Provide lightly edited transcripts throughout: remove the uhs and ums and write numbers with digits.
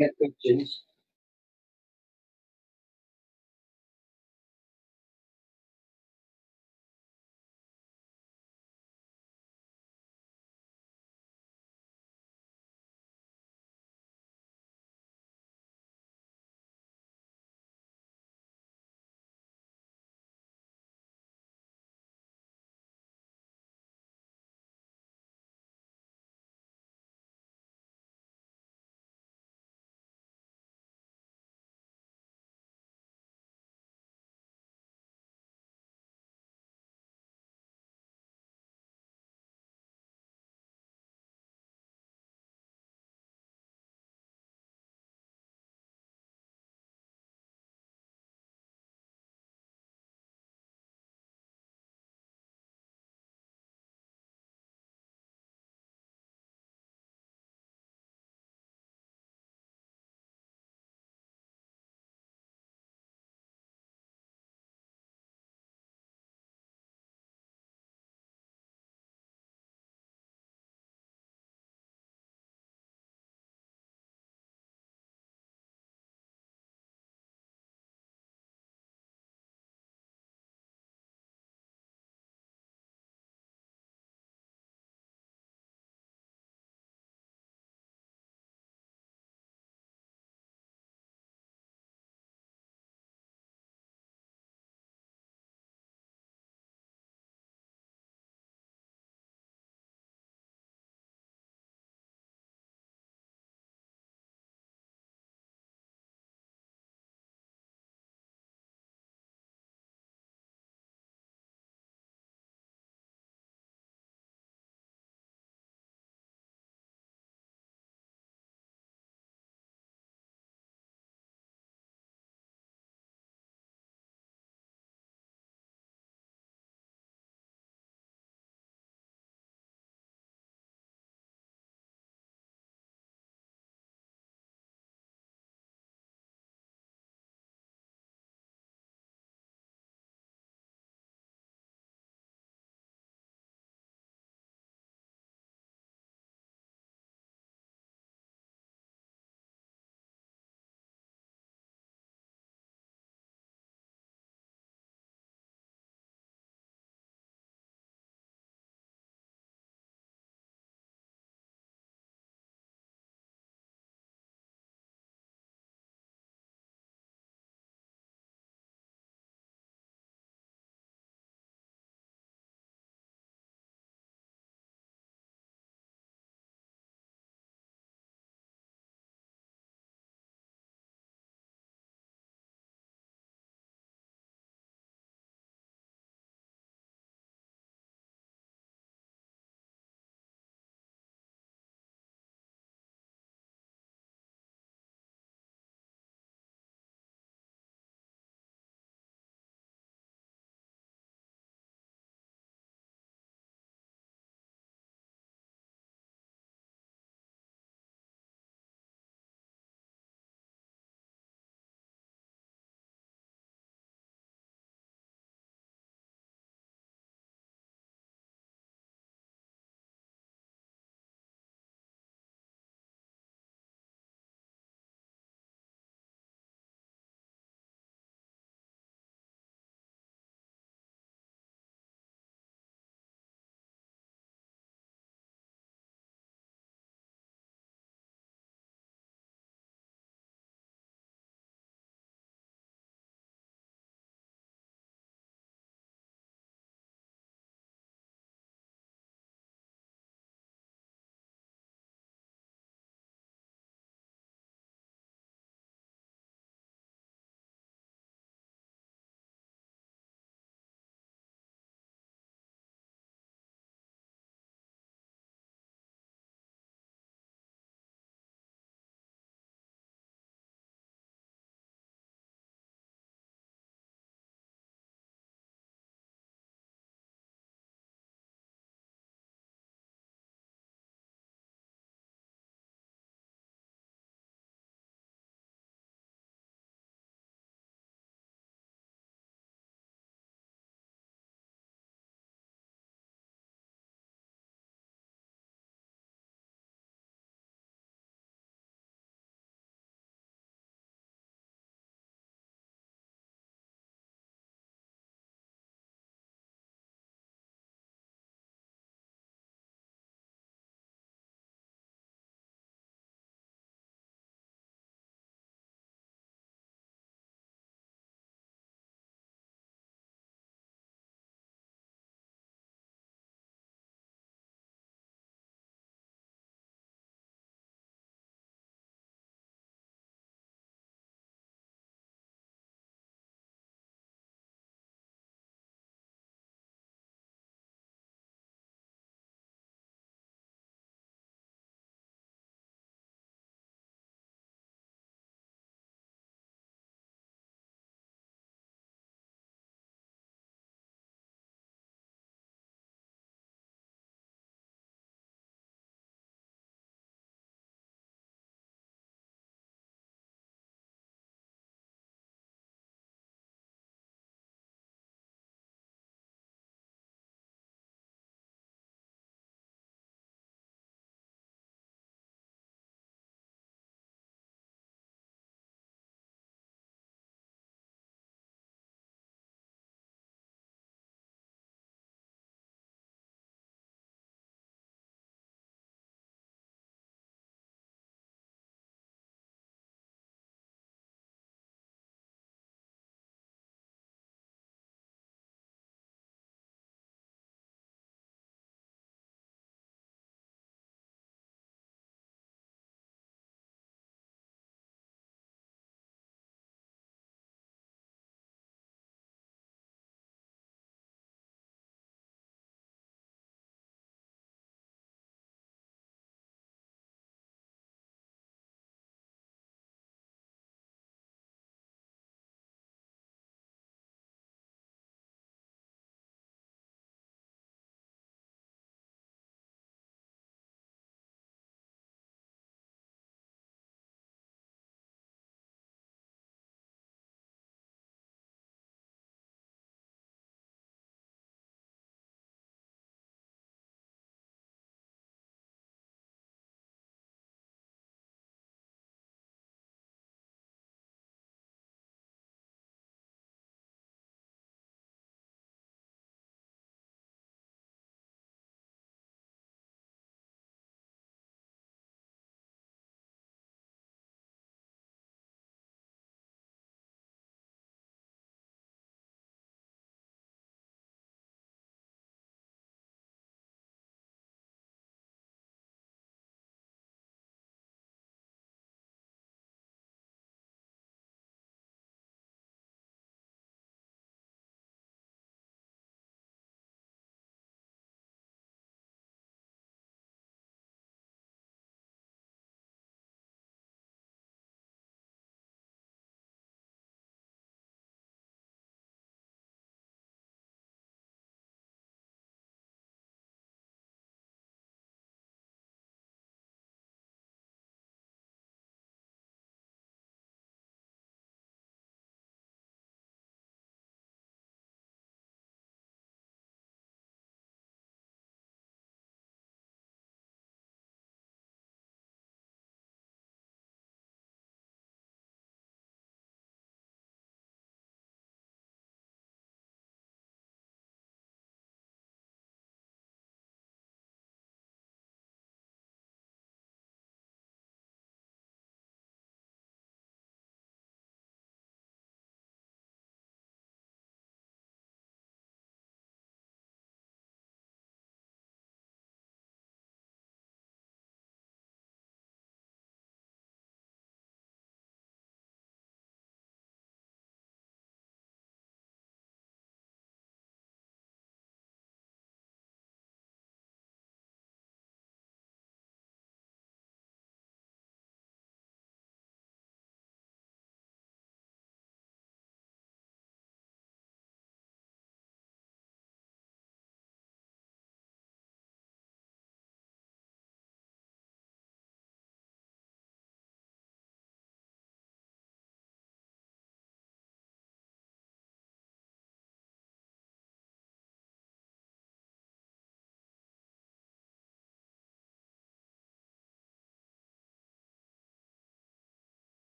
get questions.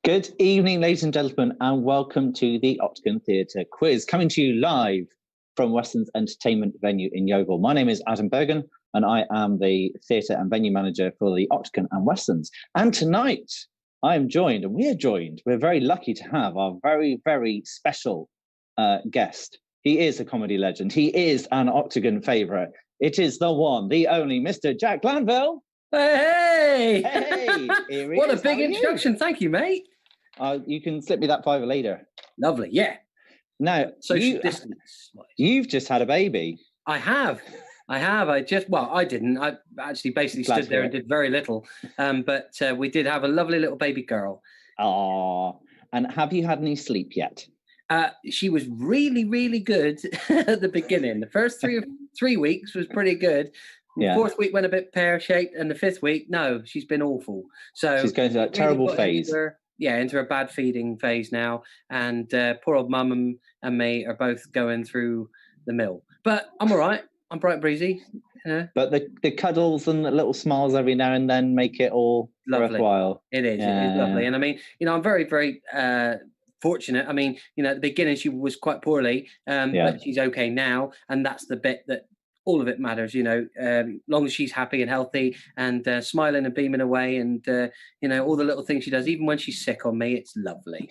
Good evening, ladies and gentlemen, and welcome to the Octagon Theatre Quiz, coming to you live from Westlands Entertainment Venue in Yeovil. My name is Adam Burgan, and I am the Theatre and Venue Manager for the Octagon and Westlands. And tonight, we're very lucky to have our very, very special guest. He is a comedy legend. He is an Octagon favourite. It is the one, the only Mr. Jack Glanville. Hey! Here What is. a big introduction. Thank you, mate. You can slip me that fiver later. Lovely, yeah. Now, Social distance. You've just had a baby. I have. I didn't. I actually basically stood there and did very little. But we did have a lovely little baby girl. Oh, and have you had any sleep yet? She was really, really good at the beginning. The first three weeks was pretty good. The fourth week went a bit pear-shaped, and the fifth week, no, she's been awful. So she's going through that terrible phase. Into a bad feeding phase now, and poor old mum and me are both going through the mill. But I'm all right. I'm bright and breezy. But the cuddles and the little smiles every now and then make it all worthwhile. It is. Yeah. It is lovely. And I mean, I'm very, very fortunate. I mean, at the beginning she was quite poorly, but she's okay now, and that's the bit that all of it matters, long as she's happy and healthy and smiling and beaming away, and all the little things she does, even when she's sick on me, it's lovely.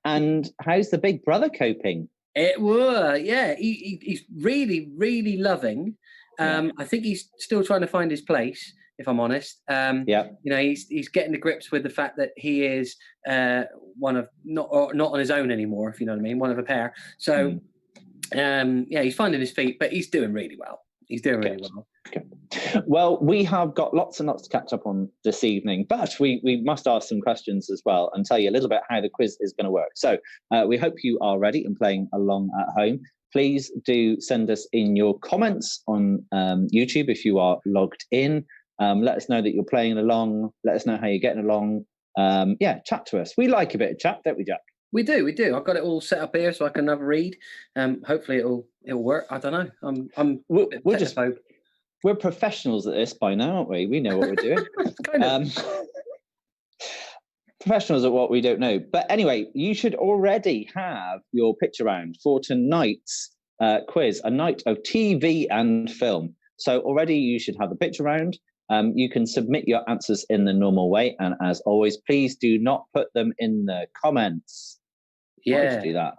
And how's the big brother coping? He's really, really loving. I think he's still trying to find his place, if I'm honest. He's getting to grips with the fact that he is one of not on his own anymore, if you know what I mean, one of a pair. So. He's finding his feet, but he's doing really well. Okay. Well, we have got lots and lots to catch up on this evening, but we must ask some questions as well and tell you a little bit how the quiz is going to work. So we hope you are ready and playing along at home. Please do send us in your comments on YouTube if you are logged in. Let us know that you're playing along. Let us know how you're getting along. Chat to us. We like a bit of chat, don't we, Jack? We do. I've got it all set up here so I can have a read. Hopefully it'll work. I don't know. We're professionals at this by now, aren't we? We know what we're doing. Kind of. Professionals at what we don't know. But anyway, you should already have your picture round for tonight's quiz, a night of TV and film. So already you should have the picture round. You can submit your answers in the normal way. And as always, please do not put them in the comments. Yeah. Do that.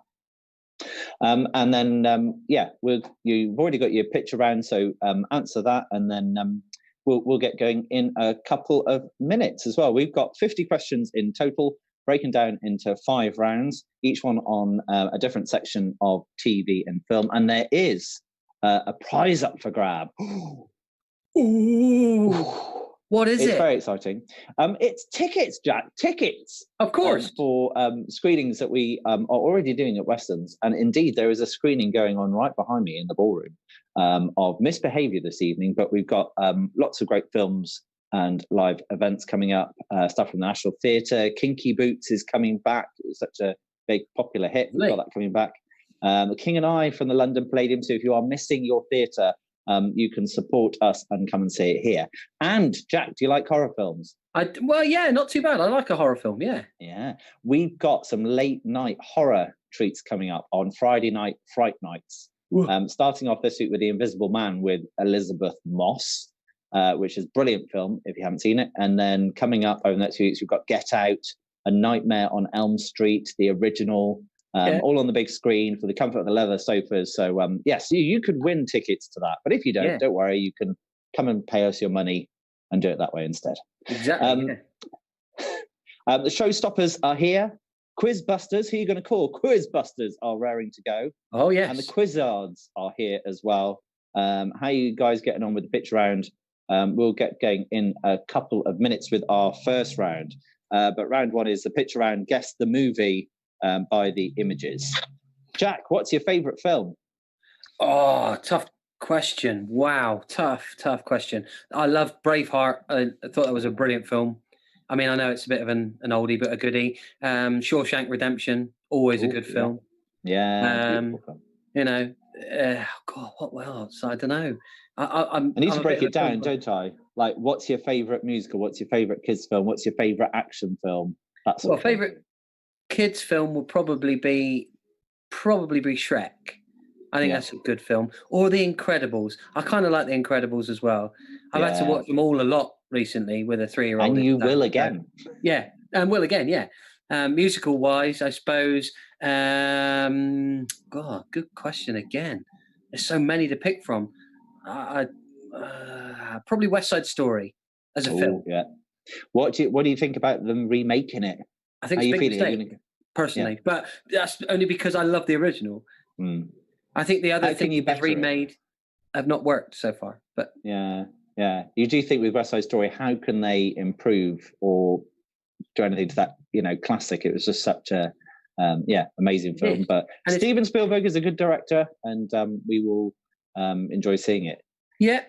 And then, you've already got your picture round, so answer that, and then we'll get going in a couple of minutes as well. We've got 50 questions in total, breaking down into 5 rounds, each one on a different section of TV and film, and there is a prize up for grab. Ooh. What is it? It's very exciting. It's tickets, Jack. Tickets. Of course. For screenings that we are already doing at Westlands. And indeed, there is a screening going on right behind me in the ballroom of Misbehaviour this evening. But we've got lots of great films and live events coming up. Stuff from the National Theatre. Kinky Boots is coming back. It was such a big popular hit. We've got that coming back. The King and I from the London Palladium. So if you are missing your theatre, you can support us and come and see it here. And Jack, do you like horror films? Not too bad. I like a horror film. Yeah. We've got some late night horror treats coming up on Friday night Fright Nights. Starting off this week with The Invisible Man with Elizabeth Moss, which is a brilliant film if you haven't seen it. And then coming up over the next few weeks, we've got Get Out, A Nightmare on Elm Street, the original. All on the big screen for the comfort of the leather sofas. So, you could win tickets to that. But if you don't worry, you can come and pay us your money and do it that way instead. Exactly. The showstoppers are here. Quizbusters, who are you going to call? Quizbusters are raring to go. Oh, yes. And the Quizzards are here as well. How are you guys getting on with the pitch round? We'll get going in a couple of minutes with our first round. But round one is the pitch round, guess the movie by the images. Jack, what's your favourite film? Oh, tough question. Wow, tough question. I love Braveheart. I thought that was a brilliant film. I mean, I know it's a bit of an oldie, but a goodie. Shawshank Redemption, always a good film. Yeah. God, what else? I don't know. I need to break it down, don't I? like, what's your favourite musical? What's your favourite kids film? What's your favourite action film? That sort of thing. Favourite kids film will probably be Shrek. I think that's a good film. Or The Incredibles. I kind of like The Incredibles as well. I've had to watch them all a lot recently with a 3-year-old. And you will again. Yeah, and will again, yeah. Musical-wise, I suppose. God, good question again. There's so many to pick from. Probably West Side Story as a film. Yeah. What do you think about them remaking it? I think it's a big mistake, personally. But that's only because I love the original. I think the other things they've remade have not worked so far. But yeah. You do think with West Side Story, how can they improve or do anything to that, classic? It was just such a amazing film. But Steven Spielberg is a good director, and we will enjoy seeing it. Yeah,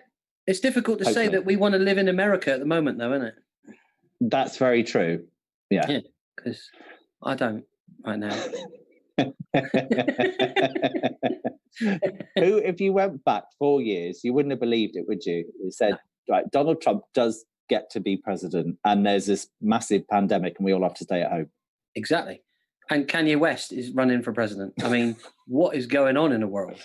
it's difficult to say that we want to live in America at the moment, though, isn't it? That's very true. Yeah, because I don't right now. Who, if you went back 4 years, you wouldn't have believed it, would you? You said, right, Donald Trump does get to be president, and there's this massive pandemic, and we all have to stay at home. Exactly. And Kanye West is running for president. I mean, what is going on in the world?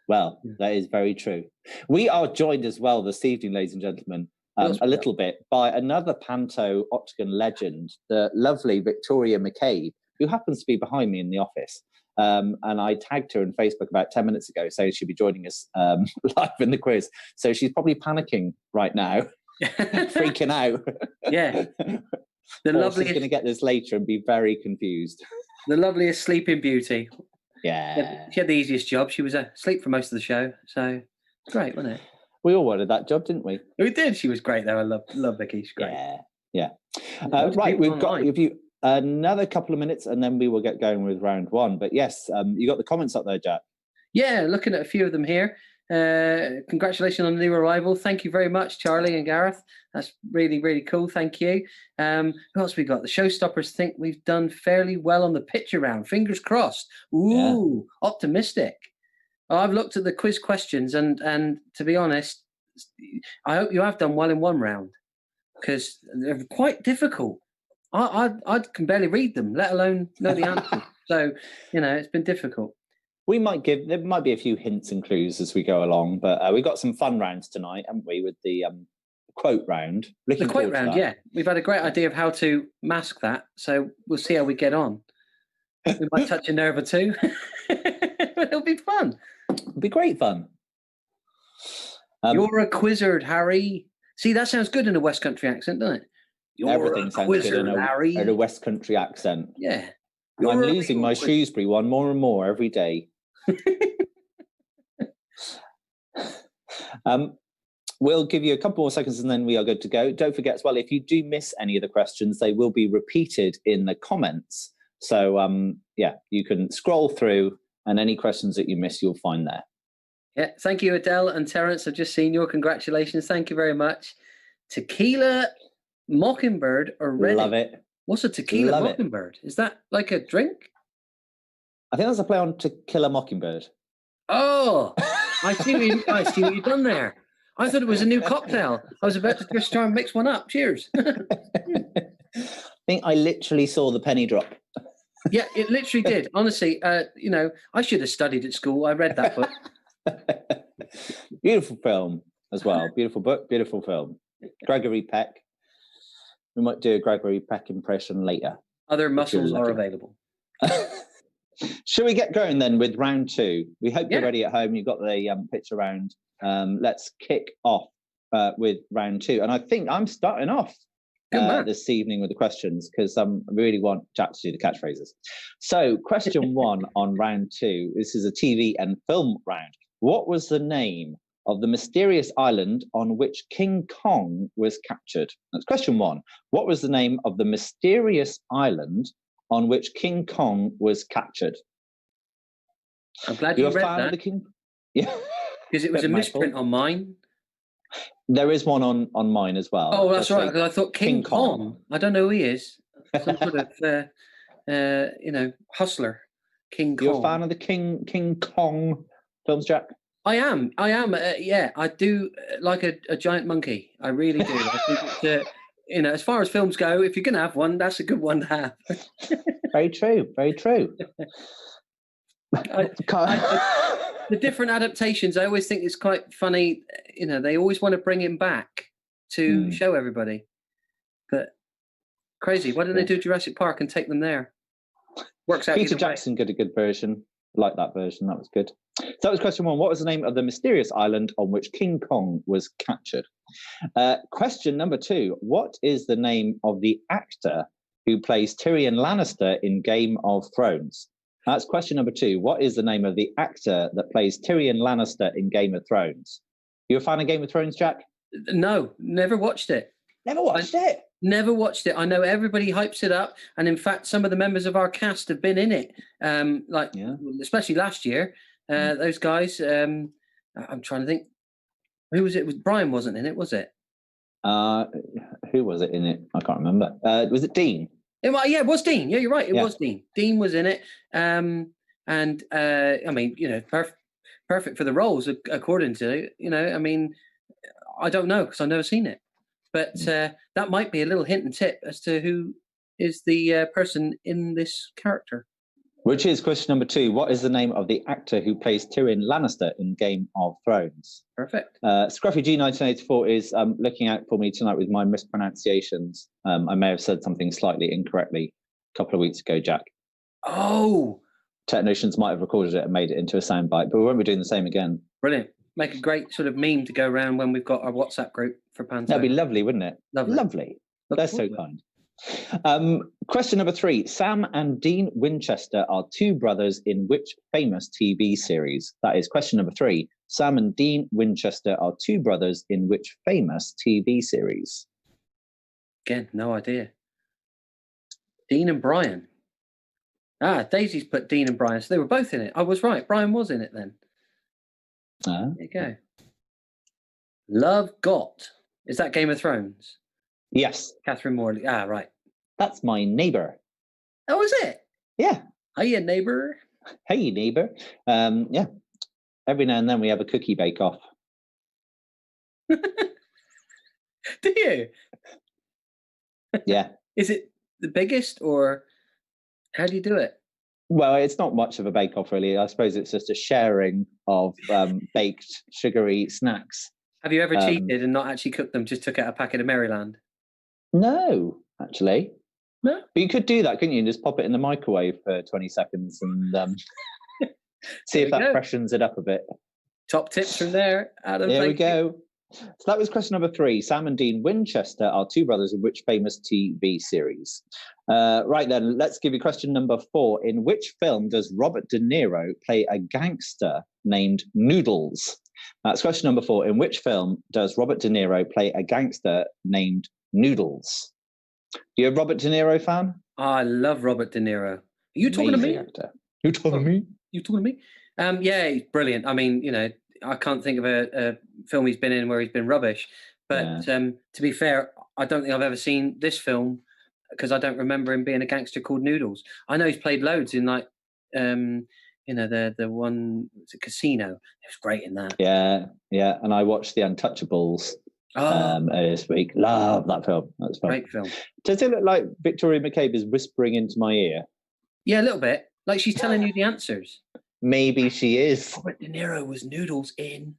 Well, that is very true. We are joined as well this evening, ladies and gentlemen, a little bit by another panto Octagon legend, the lovely Victoria McCabe, who happens to be behind me in the office. And I tagged her on Facebook about 10 minutes ago, saying she'd be joining us live in the quiz. So she's probably panicking right now, freaking out. Yeah. She's going to get this later and be very confused. The loveliest sleeping beauty. Yeah. She had the easiest job. She was asleep for most of the show. So great, wasn't it? We all wanted that job, didn't we? We did. She was great, though. I love Vicky. She's great. Yeah. Right, we've got another couple of minutes, and then we will get going with round one. But yes, you got the comments up there, Jack. Yeah, looking at a few of them here. Congratulations on the new arrival. Thank you very much, Charlie and Gareth. That's really, really cool. Thank you. Who else we got? The showstoppers think we've done fairly well on the picture round. Fingers crossed. Ooh, optimistic. I've looked at the quiz questions, and to be honest, I hope you have done well in one round, because they're quite difficult. I can barely read them, let alone know the answer. So, it's been difficult. There might be a few hints and clues as we go along, but we've got some fun rounds tonight, haven't we, with the quote round. The quote round, yeah. We've had a great idea of how to mask that, so we'll see how we get on. We might touch a nerve or two. It'll be fun. It'll be great fun. You're a quizzard, Harry. See, that sounds good in a West Country accent, doesn't it? Everything sounds good in a West Country accent. Yeah. I'm losing my Shrewsbury one more and more every day. We'll give you a couple more seconds and then we are good to go. Don't forget as well, if you do miss any of the questions, they will be repeated in the comments. So, you can scroll through, and any questions that you miss, you'll find there. Yeah, thank you, Adele and Terence. I've just seen your congratulations. Thank you very much. Tequila Mockingbird or Reddit? Love it. What's a Tequila Mockingbird? Is that like a drink? I think that's a play on To Kill a Mockingbird. Oh, I see what you've done there. I thought it was a new cocktail. I was about to just try and mix one up. Cheers. I think I literally saw the penny drop. Yeah, it literally did. Honestly, I should have studied at school. I read that book. Beautiful film as well. Beautiful book, beautiful film. Gregory Peck. We might do a Gregory Peck impression later. Other muscles are available. Shall we get going then with round two? We hope you're ready at home. You've got the picture round. Let's kick off with round two. And I think I'm starting off this evening with the questions, because I really want Jack to do the catchphrases. So question one on round two. This is a TV and film round. What was the name of the mysterious island on which King Kong was captured? That's question one. What was the name of the mysterious island on which King Kong was captured? I'm glad you read that. Of the King? Yeah. Because it was a misprint on mine. There is one on mine as well. Oh, that's right. Because I thought King Kong. I don't know who he is. Some sort of, hustler. King Kong. You're a fan of the King Kong films, Jack? I am. Yeah, I do like a giant monkey. I really do. I think it's, as far as films go, if you're going to have one, that's a good one to have. Very true. Very true. The different adaptations, I always think it's quite funny. They always want to bring him back to show everybody. But crazy. Why don't they do Jurassic Park and take them there? Works out. Peter Jackson did a good version. Like that version. That was good. So that was question 1. What was the name of the mysterious island on which King Kong was captured? Question number 2. What is the name of the actor who plays Tyrion Lannister in Game of Thrones? That's question number 2. What is the name of the actor that plays Tyrion Lannister in Game of Thrones? You a fan of Game of Thrones, Jack? No, never watched it. Never watched it? Never watched it. I know everybody hypes it up, and in fact, some of the members of our cast have been in it. Especially last year, those guys. I'm trying to think. Who was it? It was Brian wasn't in it, was it? Who was it in it? I can't remember. Was it Dean? It was Dean. Yeah, you're right. It was Dean. Dean was in it. I mean, perfect for the roles, according to, I mean, I don't know because I've never seen it. But that might be a little hint and tip as to who is the person in this character. Which is question number 2. What is the name of the actor who plays Tyrion Lannister in Game of Thrones? Perfect. Scruffy G 1984 is looking out for me tonight with my mispronunciations. I may have said something slightly incorrectly a couple of weeks ago, Jack. Oh. Technicians might have recorded it and made it into a soundbite, but we won't be doing the same again. Brilliant. Make a great sort of meme to go around when we've got our WhatsApp group for Panto. That'd be lovely, wouldn't it? Lovely. They're so kind. Question number 3. Sam and Dean Winchester are 2 brothers in which famous TV series? That is question number 3. Sam and Dean Winchester are 2 brothers in which famous TV series? Again, no idea. Dean and Brian. Daisy's put Dean and Brian, so they were both in it. I was right. Brian was in it then. There you go. Love Got. Is that Game of Thrones? Yes. Catherine Morley. Right. That's my neighbour. Oh, is it? Yeah. Hiya, neighbour. Hey, neighbour. Yeah. Every now and then we have a cookie bake-off. Do you? Yeah. Is it the biggest, or how do you do it? Well, it's not much of a bake-off, really. I suppose it's just a sharing of baked, sugary snacks. Have you ever cheated and not actually cooked them, just took out a packet of Maryland? No, actually. No? But you could do that, couldn't you? And just pop it in the microwave for 20 seconds and see if that freshens it up a bit. Top tips from there, Adam. There we go. So that was question number 3. Sam and Dean Winchester are 2 brothers in which famous TV series? Right then, let's give you question number 4. In which film does Robert De Niro play a gangster named Noodles? That's question number 4. In which film does Robert De Niro play a gangster named Noodles? You a Robert De Niro fan? I love Robert De Niro. Are you talking to me? Actor. You talking to me? You talking to me? Yeah, he's brilliant. I mean, I can't think of a film he's been in where he's been rubbish. But to be fair, I don't think I've ever seen this film because I don't remember him being a gangster called Noodles. I know he's played loads in the one, it's a Casino. It was great in that. Yeah. And I watched The Untouchables this week. Love that film. That's fun. Great film. Does it look like Victoria McCabe is whispering into my ear? Yeah, a little bit. Like she's telling you the answers. Maybe she is. Robert De Niro was Noodles in.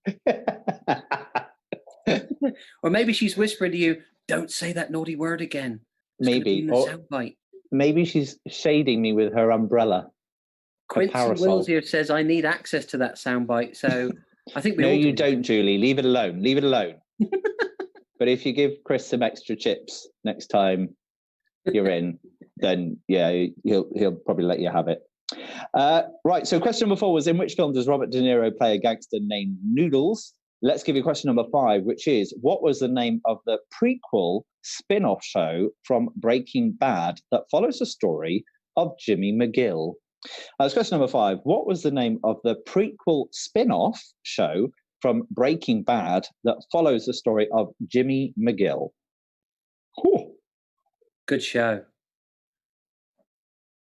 Or maybe she's whispering to you, don't say that naughty word again. Maybe. Maybe she's shading me with her umbrella. Quincy Wills here says, I need access to that soundbite. So I think No, you don't, Julie. Leave it alone. Leave it alone. But if you give Chris some extra chips next time you're in, then yeah, he'll probably let you have it. Right, so question number 4 was, in which film does Robert De Niro play a gangster named Noodles? Let's give you question number 5, which is, what was the name of the prequel spin-off show from Breaking Bad that follows the story of Jimmy McGill? That's question number 5. What was the name of the prequel spin-off show from Breaking Bad that follows the story of Jimmy McGill? Whew. Good show.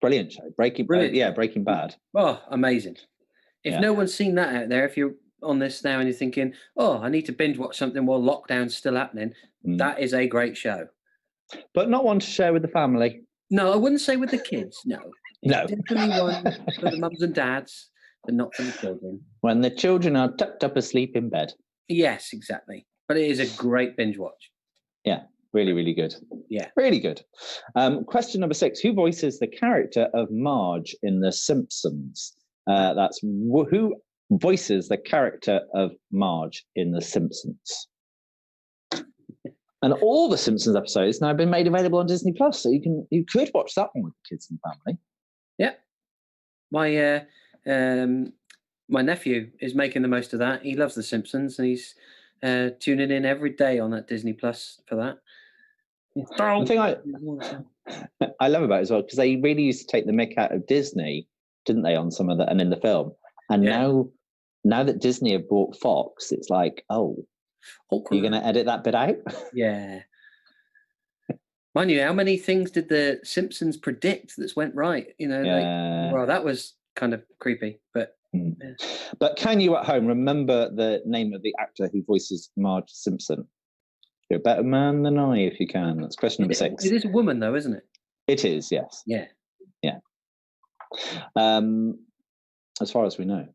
Brilliant show. Breaking Bad. Oh, amazing. If no one's seen that out there, if you're on this now and you're thinking, oh, I need to binge watch something while lockdown's still happening, that is a great show. But not one to share with the family. No, I wouldn't say with the kids. No. No. Definitely one for the mums and dads, but not for the children. When the children are tucked up asleep in bed. Yes, exactly. But it is a great binge watch. Yeah, really, really good. Yeah. Really good. Question number 6. Who voices the character of Marge in The Simpsons? That's who voices the character of Marge in The Simpsons? And all the Simpsons episodes now have been made available on Disney Plus, so you could watch that one with the kids and family. Yeah. My nephew is making the most of that. He loves The Simpsons, and he's tuning in every day on that Disney Plus for that. The thing I love about it as well, because they really used to take the mick out of Disney, didn't they, on some of that and in the film? And now that Disney have bought Fox, it's like, you're going to edit that bit out? Yeah. Mind you, how many things did the Simpsons predict that went right? Well, that was kind of creepy, but. Yeah. But can you at home remember the name of the actor who voices Marge Simpson? You're a better man than I, if you can. That's question number 6. It is a woman, though, isn't it? It is, yes. Yeah. Yeah. As far as we know.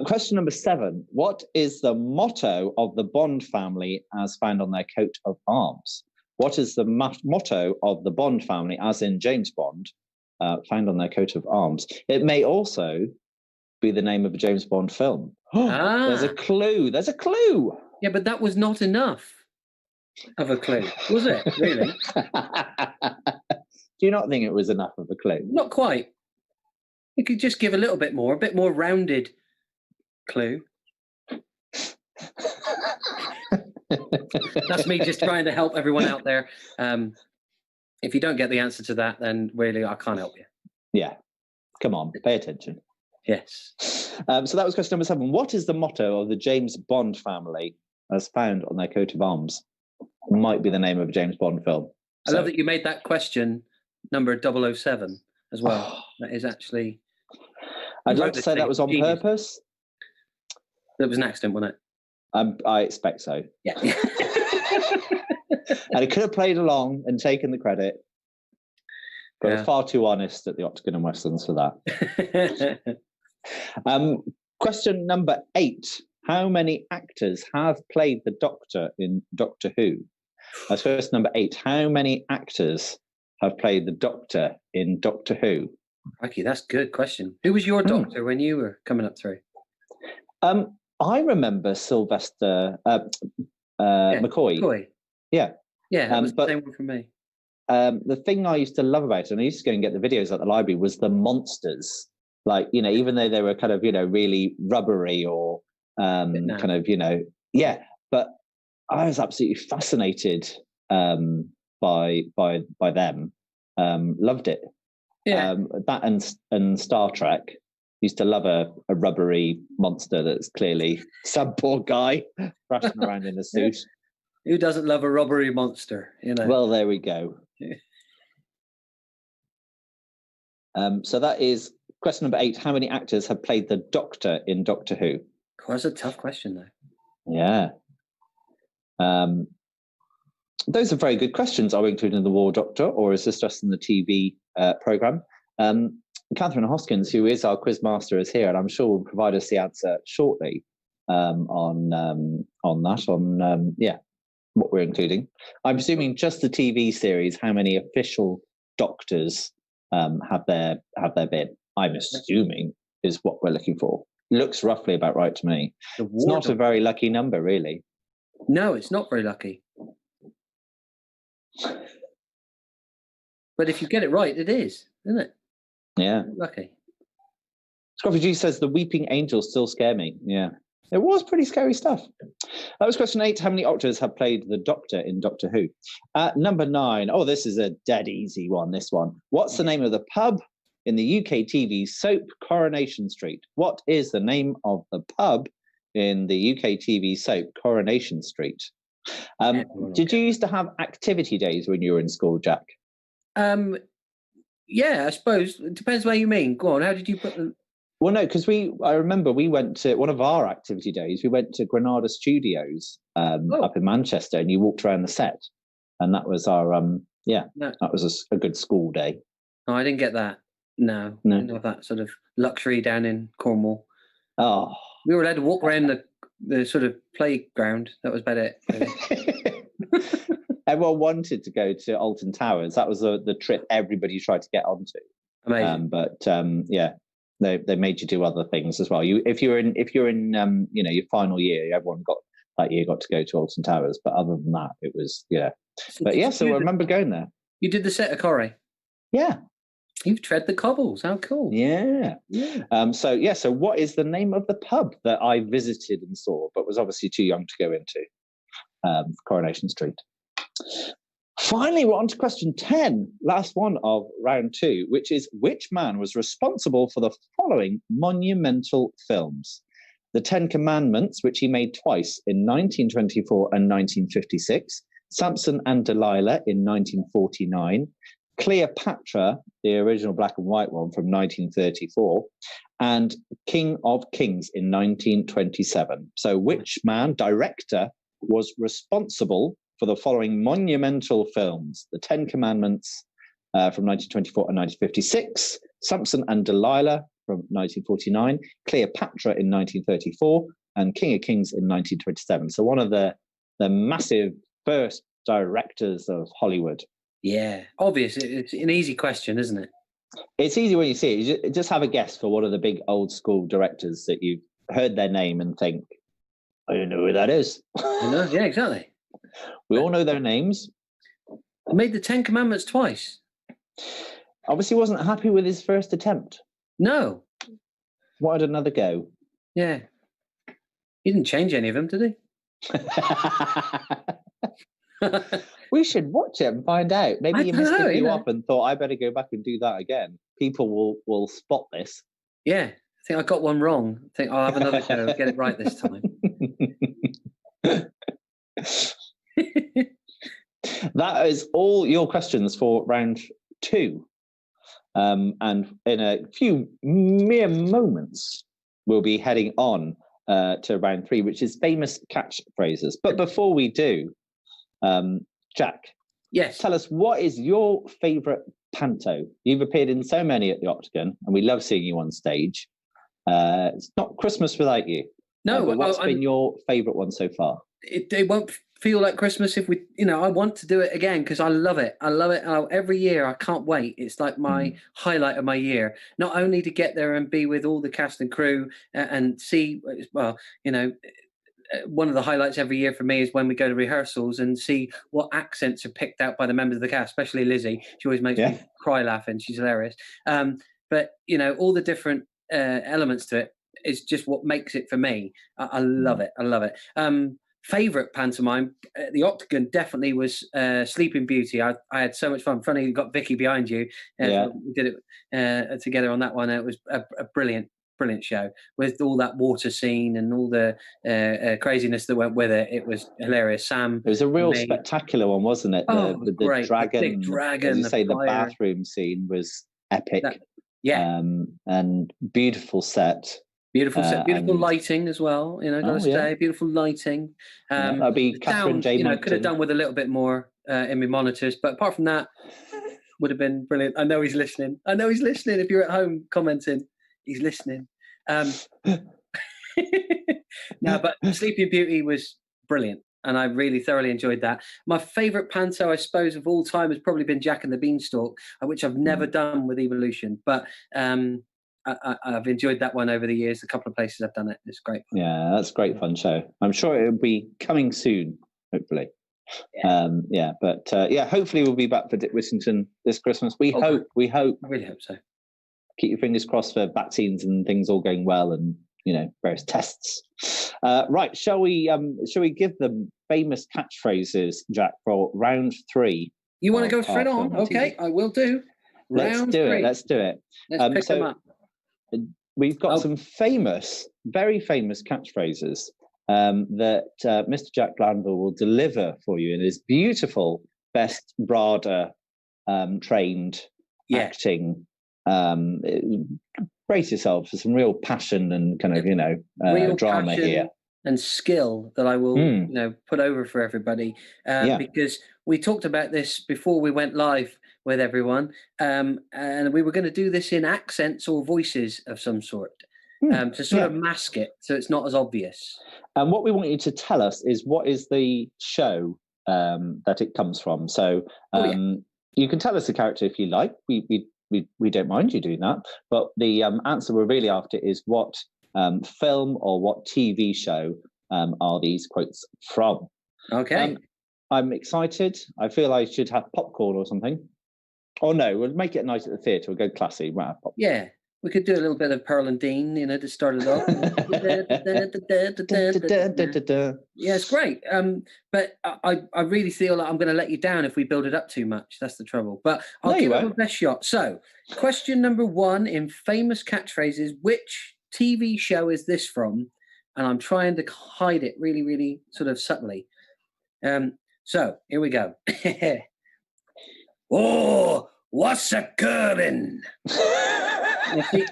Question number 7. What is the motto of the Bond family as found on their coat of arms? What is the motto of the Bond family, as in James Bond, found on their coat of arms? It may also be the name of a James Bond film. There's a clue. There's a clue. Yeah, but that was not enough of a clue, was it? Really? Do you not think it was enough of a clue? Not quite. You could just give a bit more rounded clue. That's me just trying to help everyone out there. If you don't get the answer to that, then really I can't help you. Yeah. Come on, pay attention. Yes. So that was question number 7. What is the motto of the James Bond family as found on their coat of arms? Might be the name of a James Bond film. I love that you made that question number 007 as well. That is actually... I'd like to say that was on purpose. That was an accident, wasn't it? I expect so. Yeah. And it could have played along and taken the credit. But we're far too honest at the Octagon and Westerns for that. Question number 8. How many actors have played the Doctor in Doctor Who? That's question number 8. How many actors have played the Doctor in Doctor Who? Okay, that's a good question. Who was your Doctor when you were coming up through? I remember Sylvester McCoy. Yeah. Yeah, that was the same one for me. The thing I used to love about it, and I used to go and get the videos at the library, was the monsters. Like, even though they were kind of, really rubbery or kind of, but I was absolutely fascinated by them. Loved it. Yeah. That and Star Trek. Used to love a rubbery monster that's clearly some poor guy thrashing around in a suit. Who doesn't love a rubbery monster? Well, there we go. So that is question number 8. How many actors have played the Doctor in Doctor Who? Oh, that's a tough question, though. Yeah. Those are very good questions. Are we including the War Doctor, or is this just in the TV programme? Catherine Hoskins, who is our quiz master, is here, and I'm sure will provide us the answer shortly on what we're including. I'm presuming just the TV series. How many official Doctors have there been? I'm assuming is what we're looking for. Looks roughly about right to me. It's not a very lucky number, really. No, it's not very lucky. But if you get it right, it is, isn't it? Yeah. Lucky. Scruffy G says the weeping angels still scare me. Yeah. It was pretty scary stuff. That was question 8. How many actors have played the Doctor in Doctor Who? Number 9. Oh, this is a dead easy one, this one. What's the name of the pub in the UK TV soap Coronation Street? What is the name of the pub in the UK TV soap Coronation Street? Did you used to have activity days when you were in school, Jack? Yeah, I suppose. It depends what you mean. Go on, how did you put them? Well, no, because I remember we went to one of our activity days. We went to Granada Studios up in Manchester, and you walked around the set, and that was our that was a good school day. No, I didn't get that. No, I didn't have that sort of luxury down in Cornwall. Oh, we were allowed to walk around the sort of playground. That was about it. Really. Everyone wanted to go to Alton Towers. That was the trip everybody tried to get onto. Amazing. But they made you do other things as well. If you're in your final year, everyone got to go to Alton Towers. But other than that, it was So I remember going there. You did the set of Corrie? Yeah. You've tread the cobbles. How cool. Yeah. So what is the name of the pub that I visited and saw, but was obviously too young to go into? Coronation Street. Finally, we're on to question 10, last one of round 2, which is which man was responsible for the following monumental films? The Ten Commandments, which he made twice in 1924 and 1956, Samson and Delilah in 1949, Cleopatra, the original black and white one from 1934, and King of Kings in 1927. So which man, director, was responsible for the following monumental films? The Ten Commandments from 1924 and 1956, Samson and Delilah from 1949, Cleopatra in 1934, and King of Kings in 1927. So one of the massive first directors of Hollywood. Yeah, obvious. It's an easy question, isn't it? It's easy when you see it. You just have a guess for one of the big old school directors that you've heard their name and think, I don't know who that is. I know, yeah, exactly. We all know their names. I made the Ten Commandments twice. Obviously wasn't happy with his first attempt. No. Wanted another go. Yeah. He didn't change any of them, did he? We should watch it and find out. Maybe you missed a few up and thought, I better go back and do that again. People will spot this. Yeah. I think I got one wrong. I think I'll have another go, get it right this time. That is all your questions for round 2. And in a few mere moments, we'll be heading on to round 3, which is famous catchphrases. But before we do, Jack, yes, tell us, what is your favourite panto? You've appeared in so many at the Octagon, and we love seeing you on stage. It's not Christmas without you. No, but what's been your favourite one so far? It won't feel like Christmas if we, I want to do it again because I love it. I love it. Every year, I can't wait. It's like my highlight of my year. Not only to get there and be with all the cast and crew and see, one of the highlights every year for me is when we go to rehearsals and see what accents are picked out by the members of the cast, especially Lizzie. She always makes me cry laughing. She's hilarious. But, all the different elements to it is just what makes it for me. I love it. I love it. Favorite pantomime, the Octagon definitely was Sleeping Beauty. I had so much fun. Funny, you got Vicky behind you. We did it together on that one. It was a brilliant show with all that water scene and all the craziness that went with it. It was hilarious. Sam, it was a real spectacular one, wasn't it? The dragon, the big dragon. As you say, the bathroom scene was epic. And beautiful set. Beautiful set, beautiful lighting as well. Gotta say, beautiful lighting. That'd be Catherine J. Could have done with a little bit more in my monitors, but apart from that, would have been brilliant. I know he's listening. If you're at home commenting, he's listening. No, but Sleeping Beauty was brilliant, and I really thoroughly enjoyed that. My favourite panto, I suppose, of all time has probably been Jack and the Beanstalk, which I've never done with Evolution, but I've enjoyed that one over the years. A couple of places I've done it. It's great fun. Yeah, that's a great fun show. I'm sure it'll be coming soon, hopefully. Hopefully we'll be back for Dick Whittington this Christmas. We hope. I really hope so. Keep your fingers crossed for vaccines and things all going well, and various tests. Right, shall we give them famous catchphrases, Jack, for round 3? You want to go straight on? Okay, I will do. Let's do it. Let's pick them up. We've got some very famous catchphrases that Mr. Jack Glanville will deliver for you in his beautiful Best Brada trained acting brace yourself for some real passion and kind of, drama here. And skill that I will, put over for everybody. Because we talked about this before we went live with everyone. And we were going to do this in accents or voices of some sort. To sort of mask it so it's not as obvious. And what we want you to tell us is what is the show that it comes from. So you can tell us the character if you like. We don't mind you doing that. But the answer we're really after is what film or what TV show are these quotes from? Okay. I'm excited. I feel I should have popcorn or something. Oh, no, we'll make it nice at the theatre. We'll go classy. We'll have popcorn. Yeah. We could do a little bit of Pearl and Dean, to start it off. Yeah, it's great. But I really feel like I'm going to let you down if we build it up too much. That's the trouble. But I'll give it my best shot. So, question number 1 in famous catchphrases. Which TV show is this from? And I'm trying to hide it really, really sort of subtly. So, here we go. Oh, what's occurring? See,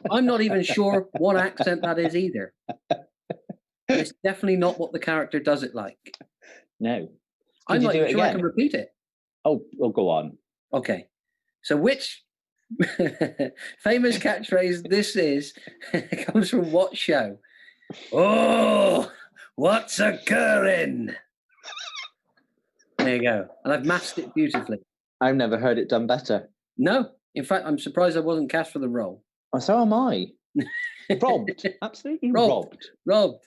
I'm not even sure what accent that is either. It's definitely not what the character does it like. No. I'm not even sure I can repeat it. Oh, well, go on. Okay. So which famous catchphrase this is comes from what show? Oh, what's occurring? There you go. And I've masked it beautifully. I've never heard it done better. No. In fact, I'm surprised I wasn't cast for the role. Oh, so am I. Robbed. Absolutely robbed. Robbed.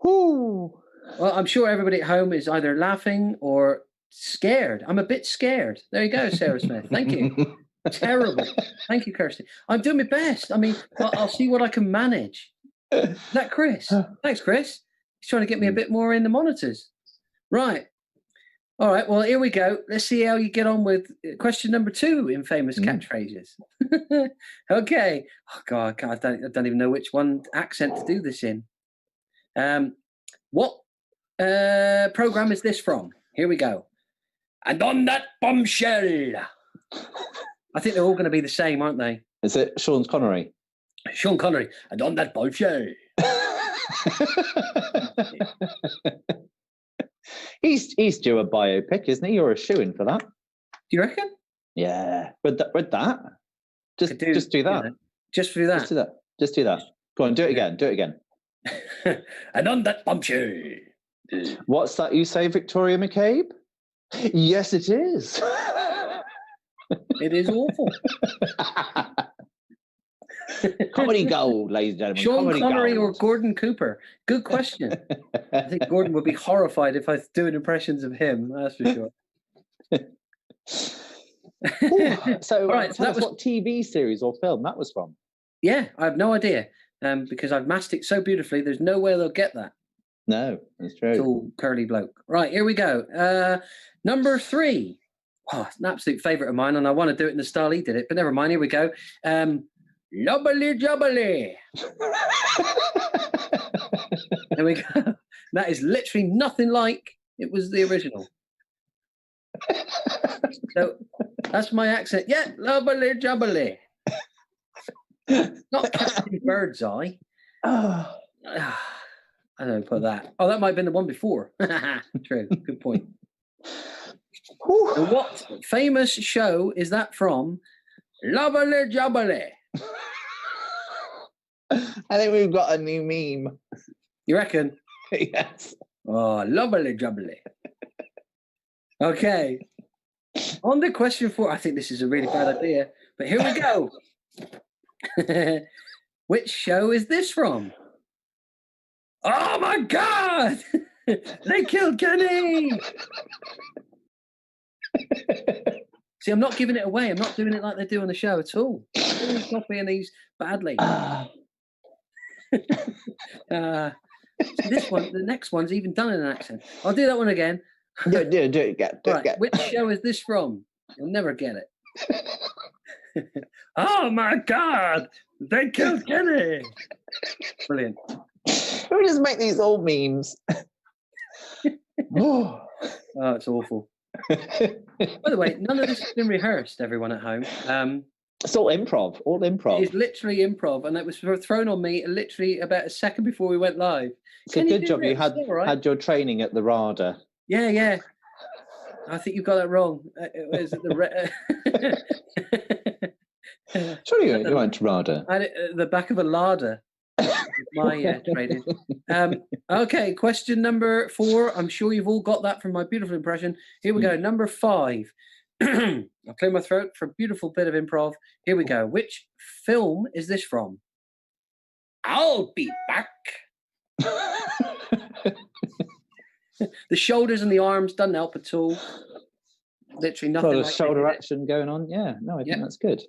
Well, I'm sure everybody at home is either laughing or scared. I'm a bit scared. There you go, Sarah Smith. Thank you. Terrible. Thank you, Kirsty. I'm doing my best. I mean, I'll see what I can manage. Is that Chris? Thanks, Chris. He's trying to get me a bit more in the monitors. Right. All right, well, here we go. Let's see how you get on with question number 2 in famous catchphrases. Okay. Oh, God, I don't even know which one accent to do this in. What program is this from? Here we go. And on that bombshell. I think they're all going to be the same, aren't they? Is it Sean Connery? Sean Connery. And on that bombshell. He's due a biopic, isn't he? You're a shoo-in for that. Do you reckon? Yeah. With that. Just do that. Just do that. Just do that. Go on, do it again. Do it again. And on that bombshell. What's that you say, Victoria McCabe? Yes, it is. It is awful. Comedy gold, ladies and gentlemen. Sean Connery or Gordon Cooper? Good question. I think Gordon would be horrified if I was doing impressions of him. That's for sure. So, all right, tell us what TV series or film that was from. Yeah, I have no idea. Because I've masked it so beautifully, there's no way they'll get that. No, that's true. It's all curly bloke. Right, here we go. Number 3. Oh, it's an absolute favourite of mine, and I want to do it in the style he did it, but never mind. Here we go. Lubbly jubbly. There we go. That is literally nothing like it was the original. So that's my accent. Yeah, lubbly jubbly. Not Captain Birdseye. I don't put that. Oh, that might have been the one before. True. Good point. And what famous show is that from? Lubbly jubbly. I think we've got a new meme. You reckon? Yes. Oh, lovely jubbly. Okay. On the question 4, I think this is a really bad idea, but here we go. Which show is this from? Oh my God! They killed Kenny! See, I'm not giving it away. I'm not doing it like they do on the show at all. I'm copying these badly. This one, the next one's even done in an accent. I'll do that one again. Do it again. Which show is this from? You'll never get it. Oh my God! They killed Kenny! Brilliant. We just make these old memes. Oh, it's awful. By the way, none of this has been rehearsed, everyone at home. It's all improv, It's literally improv, and it was thrown on me literally about a second before we went live. It's a good job you had your training at the RADA. Yeah. I think you got that wrong. It was at the... Surely you went to RADA. I had it at the back of a larder. My training. Okay, question number 4. I'm sure you've all got that from my beautiful impression. Here we go. Number 5. I'll clear my throat for a beautiful bit of improv. Here we go. Which film is this from? I'll be back. The shoulders and the arms doesn't help at all. Literally nothing. Like shoulder action going on. Yeah, no, I think that's good.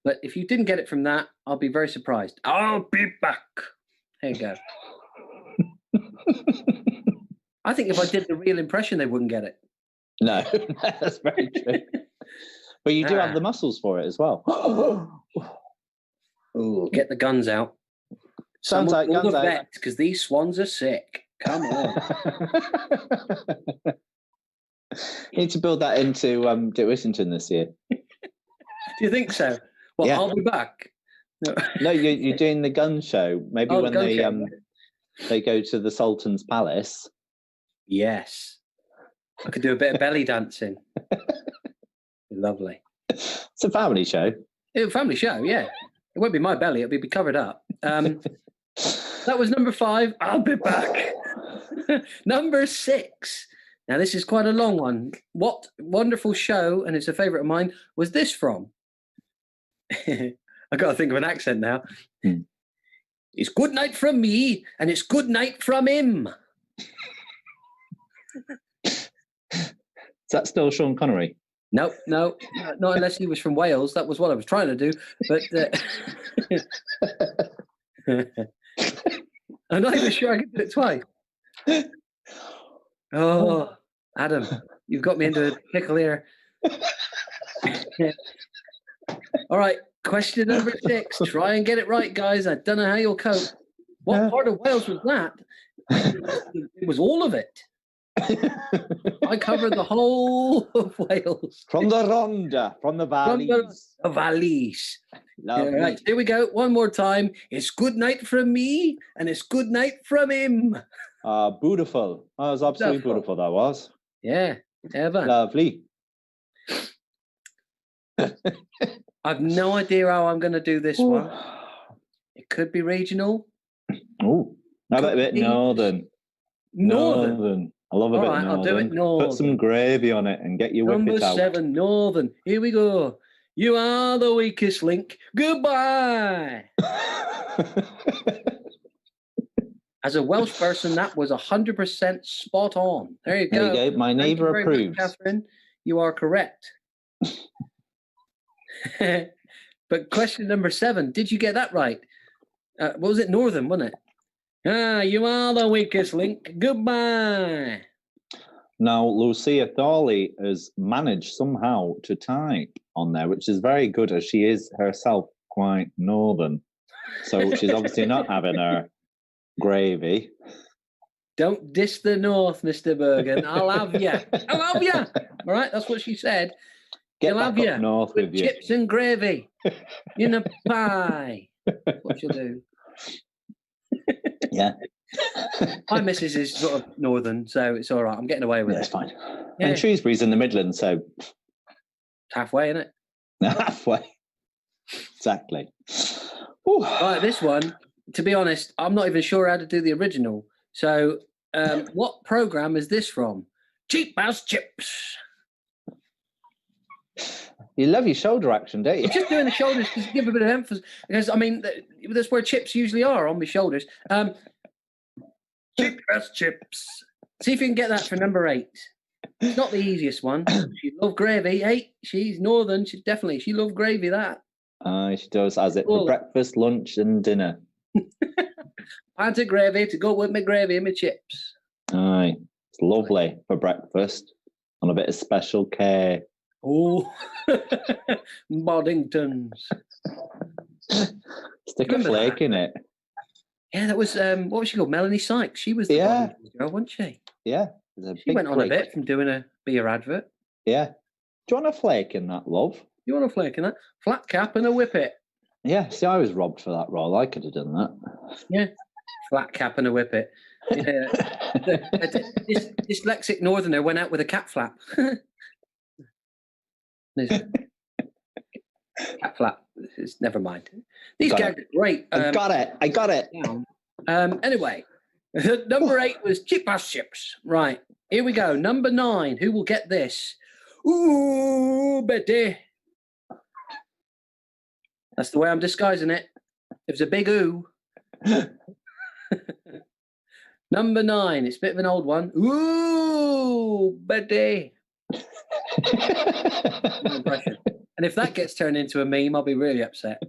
But if you didn't get it from that, I'll be very surprised. I'll be back. There you go. I think if I did the real impression, they wouldn't get it. No, that's very true. But you do have the muscles for it as well. Ooh, get the guns out. Sounds like guns out. Because these swans are sick. Come on. You need to build that into Dick Whittington this year. Do you think so? Well, I'll be back. No, you're doing the gun show. Maybe when they go to the Sultan's Palace. Yes. I could do a bit of belly dancing. Lovely. It's a family show. It's a family show, yeah. It won't be my belly. It'll be covered up. That was number 5. I'll be back. Number 6. Now, this is quite a long one. What wonderful show, and it's a favourite of mine, was this from? I've got to think of an accent now. It's good night from me, and it's good night from him. Is that still Sean Connery? No, not unless he was from Wales. That was what I was trying to do. But I'm not even sure I can do it twice. Oh, Adam, you've got me into a pickle here. All right, question number 6. Try and get it right, guys. I don't know how you'll cope. What part of Wales was that? It was all of it. I covered the whole of Wales. From the Rhondda, from the valleys. From the valleys. Lovely. All right, here we go. One more time. It's good night from me, and it's good night from him. Beautiful. That was absolutely beautiful, that was. Yeah, Evan. Lovely. I've no idea how I'm going to do this one. It could be regional. Oh, how about a bit northern? Northern. I love a bit northern. I'll do it northern. Put some gravy on it and get your whippet out. Number 7, northern. Here we go. You are the weakest link. Goodbye. As a Welsh person, that was 100% spot on. There you go. There you go. My neighbour approves. Catherine, you are correct. But question number 7, did you get that right? What was it? Northern, wasn't it? You are the weakest link. Goodbye. Now, Lucia Thorley has managed somehow to type on there, which is very good, as she is herself quite northern. So she's obviously not having her gravy. Don't diss the north, Mr. Bergen. I'll have ya. I'll have ya. All right, that's what she said. Get back up north with you. Chips and gravy in a pie. That's what she'll do. Yeah. My missus is sort of northern, so it's all right. I'm getting away with it. It's fine. Yeah. And Shrewsbury's in the Midlands, so... halfway, isn't it? Halfway. Exactly. Ooh. Right, this one, to be honest, I'm not even sure how to do the original. So, what programme is this from? Cheap House Chips. You love your shoulder action, don't you? I'm just doing the shoulders to give a bit of emphasis. Because, I mean, that's where chips usually are, on my shoulders. Cheap House Chips. See if you can get that for number 8. It's not the easiest one. She loves gravy. Hey, she's northern. She loves gravy, that. She does. Has it for breakfast, lunch and dinner. Pint of gravy to go with my gravy and my chips. Aye. It's lovely for breakfast on a bit of special care. Oh, Boddingtons. Stick a flake in it. Yeah, that was, what was she called? Melanie Sykes. She was the Boddingtons girl, wasn't she? Yeah. She went on a bit from doing a beer advert. Yeah. Do you want a flake in that, love? You want a flake in that? Flat cap and a whippet. Yeah, see, I was robbed for that role. I could have done that. Yeah, flat cap and a whippet. Yeah. This dyslexic northerner went out with a cap flap. Cap flap. Never mind. These guys are great. I got it. Anyway, number 8 was Cheap Ass Chips. Right, here we go. Number 9. Who will get this? Ooh, Betty. That's the way I'm disguising it. It was a big ooh. Number 9. It's a bit of an old one. Ooh, Betty. Impression. And if that gets turned into a meme, I'll be really upset.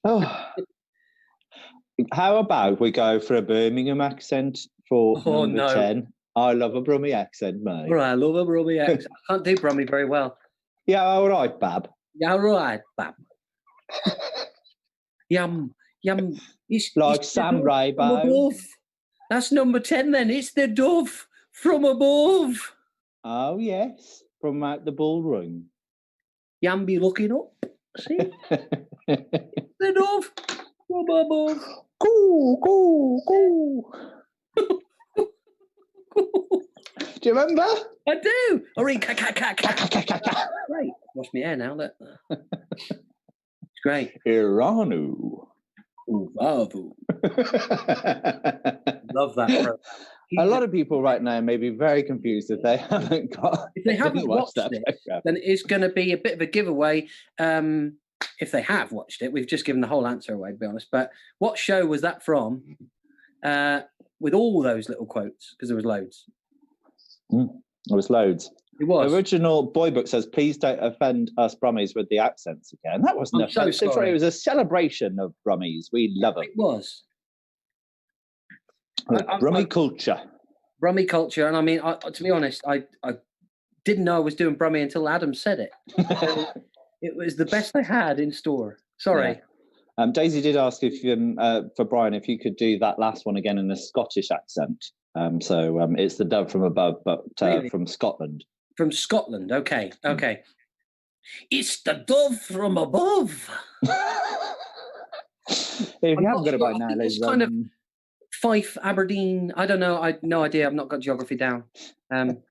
Oh. How about we go for a Birmingham accent for number 10? I love a Brummie accent, mate. All right, I love a Brummie accent. I can't do Brummie very well. Yeah, all right, Bab. Yeah, all right, Bab. Yum. It's like Sam Raybo. That's number 10 then. It's the dove from above. Oh, yes. From out the ballroom. Yum be looking up. See? The dove from above. Coo. Do you remember? I do. I read Great. Wash my hair now. Look. It's great. Iranu. Love that program. A lot of people right now may be very confused if they haven't watched it, then it's going to be a bit of a giveaway. If they have watched it, we've just given the whole answer away, to be honest. But what show was that from? With all those little quotes, because there was loads. There was loads. It was. The original boy book says, "Please don't offend us Brummies with the accents again." That wasn't offensive. So it was a celebration of Brummies. We love them. It was. Brummie culture. Brummie culture. And I mean, to be honest, I didn't know I was doing Brummie until Adam said it. So it was the best I had in store. Sorry. Yeah. Daisy did ask if for Brian if you could do that last one again in a Scottish accent. So it's the dove from above, but really? From Scotland. From Scotland. Okay. It's the dove from above. If you haven't got it by now, it's kind of Fife, Aberdeen. I don't know. I no idea. I've not got geography down. That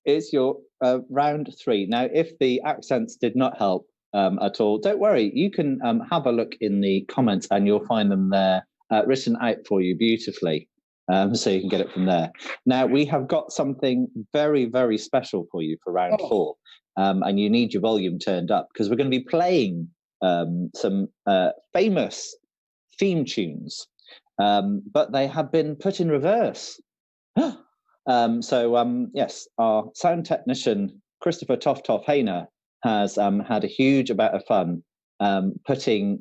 is your round 3. Now, if the accents did not help at all, don't worry. You can have a look in the comments, and you'll find them there written out for you beautifully, so you can get it from there. Now, we have got something very, very special for you for round 4, and you need your volume turned up because we're going to be playing some famous theme tunes, but they have been put in reverse. Yes, our sound technician, Christopher Toff Hayner, has had a huge amount of fun putting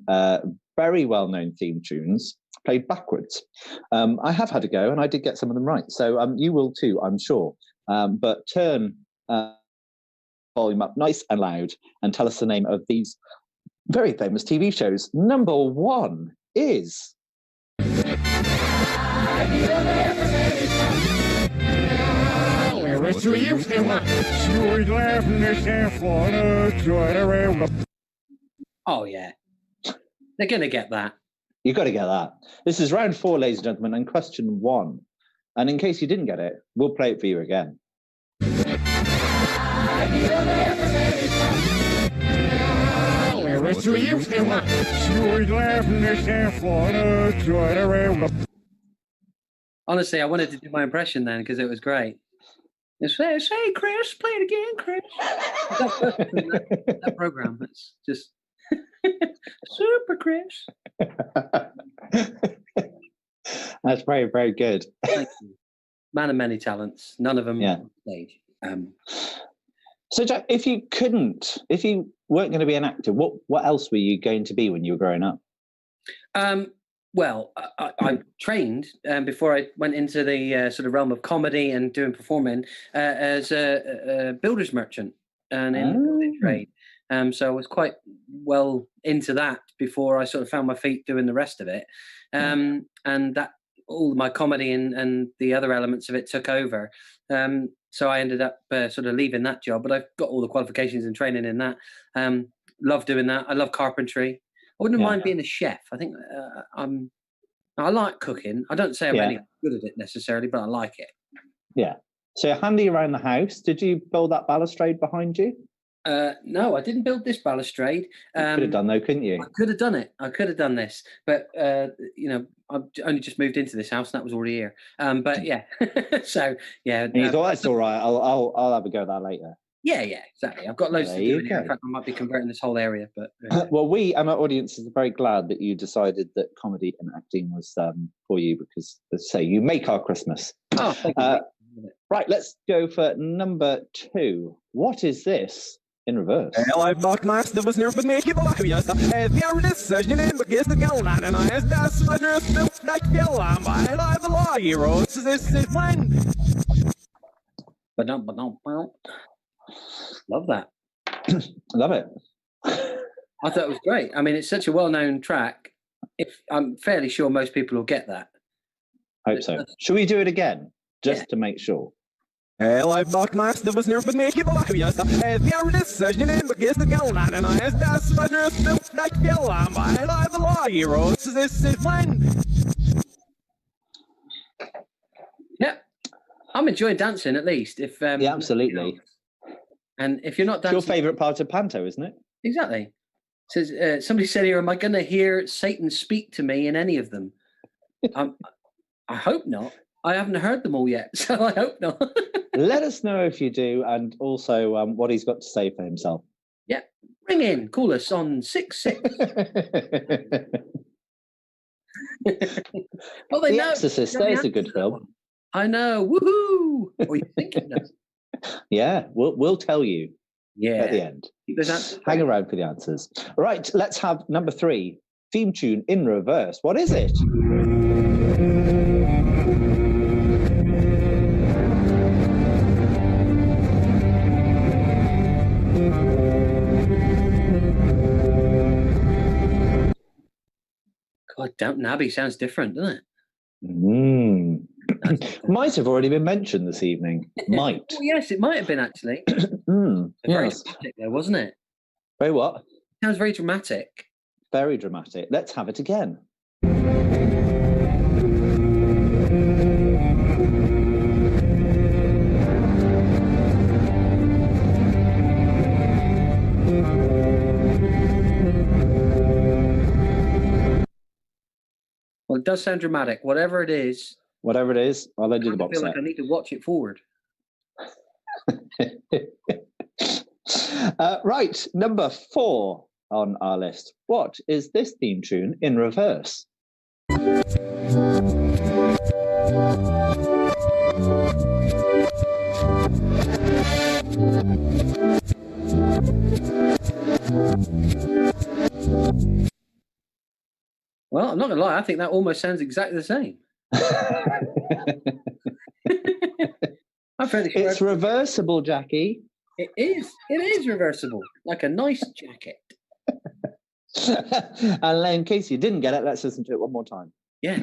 very well-known theme tunes played backwards. I have had a go, and I did get some of them right. So you will too, I'm sure. But turn volume up nice and loud and tell us the name of these very famous TV shows. Number 1 is... Oh, yeah. They're going to get that. You've got to get that. This is round 4, ladies and gentlemen, and question 1. And in case you didn't get it, we'll play it for you again. Honestly, I wanted to do my impression then because it was great. Say, Chris, play it again, Chris. that program, it's just super, Chris. That's very, very good. Thank you. Man of many talents, none of them on stage. So, Jack, if you weren't going to be an actor, what else were you going to be when you were growing up? Well, I trained before I went into the sort of realm of comedy and doing performing as a builder's merchant and in the building trade. So I was quite well into that before I sort of found my feet doing the rest of it. And that all my comedy and the other elements of it took over. So I ended up sort of leaving that job, but I've got all the qualifications and training in that. Love doing that. I love carpentry. I wouldn't mind being a chef. I think I like cooking. I don't say I'm any good at it necessarily, but I like it. Yeah. So you're handy around the house. Did you build that balustrade behind you? No, I didn't build this balustrade. You could have done though, couldn't you? I could have done it. I could have done this, but I've only just moved into this house, and that was already here. But yeah, so yeah. And you thought that's all right. I'll have a go at that later. Yeah, exactly. I've got loads to do. In fact, I might be converting this whole area. But well, we and our audience is very glad that you decided that comedy and acting was for you, because, as I say, you make our Christmas. Oh, thank you. Right, let's go for number 2. What is this in reverse? Love that. Love it. I thought it was great. I mean, it's such a well-known track. I'm fairly sure most people will get that. Hope so. Shall we do it again, just to make sure? Yeah, I'm enjoying dancing at least. If yeah, absolutely. And if you're not dancing, it's your favourite part of panto, isn't it? Exactly. Says somebody said here, am I going to hear Satan speak to me in any of them? I hope not. I haven't heard them all yet, so I hope not. Let us know if you do, and also what he's got to say for himself. Yeah, ring in, call us on 66. Well, The Exorcist. There's a good film. I know. Woohoo! Or you think you know? Yeah, we'll tell you. Yeah. At the end. Hang around for the answers. Right, let's have number 3. Theme tune in reverse. What is it? God, Downton Abbey sounds different, doesn't it? Might have already been mentioned this evening. Might. Oh, yes, it might have been actually. Very dramatic there, wasn't it? Very what? Sounds very dramatic. Very dramatic. Let's have it again. Well, it does sound dramatic. Whatever it is. Whatever it is, I'll lend you the box set. I feel like I need to watch it forward. Right, number 4 on our list. What is this theme tune in reverse? Well, I'm not going to lie. I think that almost sounds exactly the same. I'm fairly sure it's reversible, Jackie. It is. It is reversible, like a nice jacket. And in case you didn't get it, let's listen to it one more time. Yeah.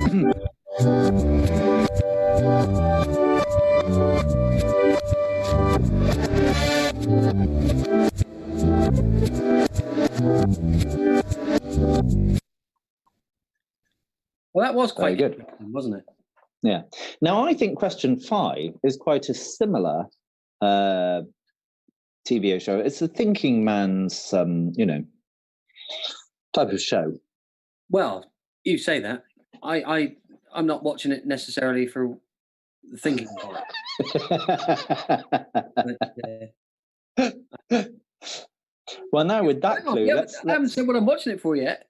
Well, that was quite good, wasn't it? Yeah. Now, I think question 5 is quite a similar TV show. It's a thinking man's, type of show. Well, you say that. I'm not watching it necessarily for the thinking part. Well, now with that clue, I haven't said what I'm watching it for yet.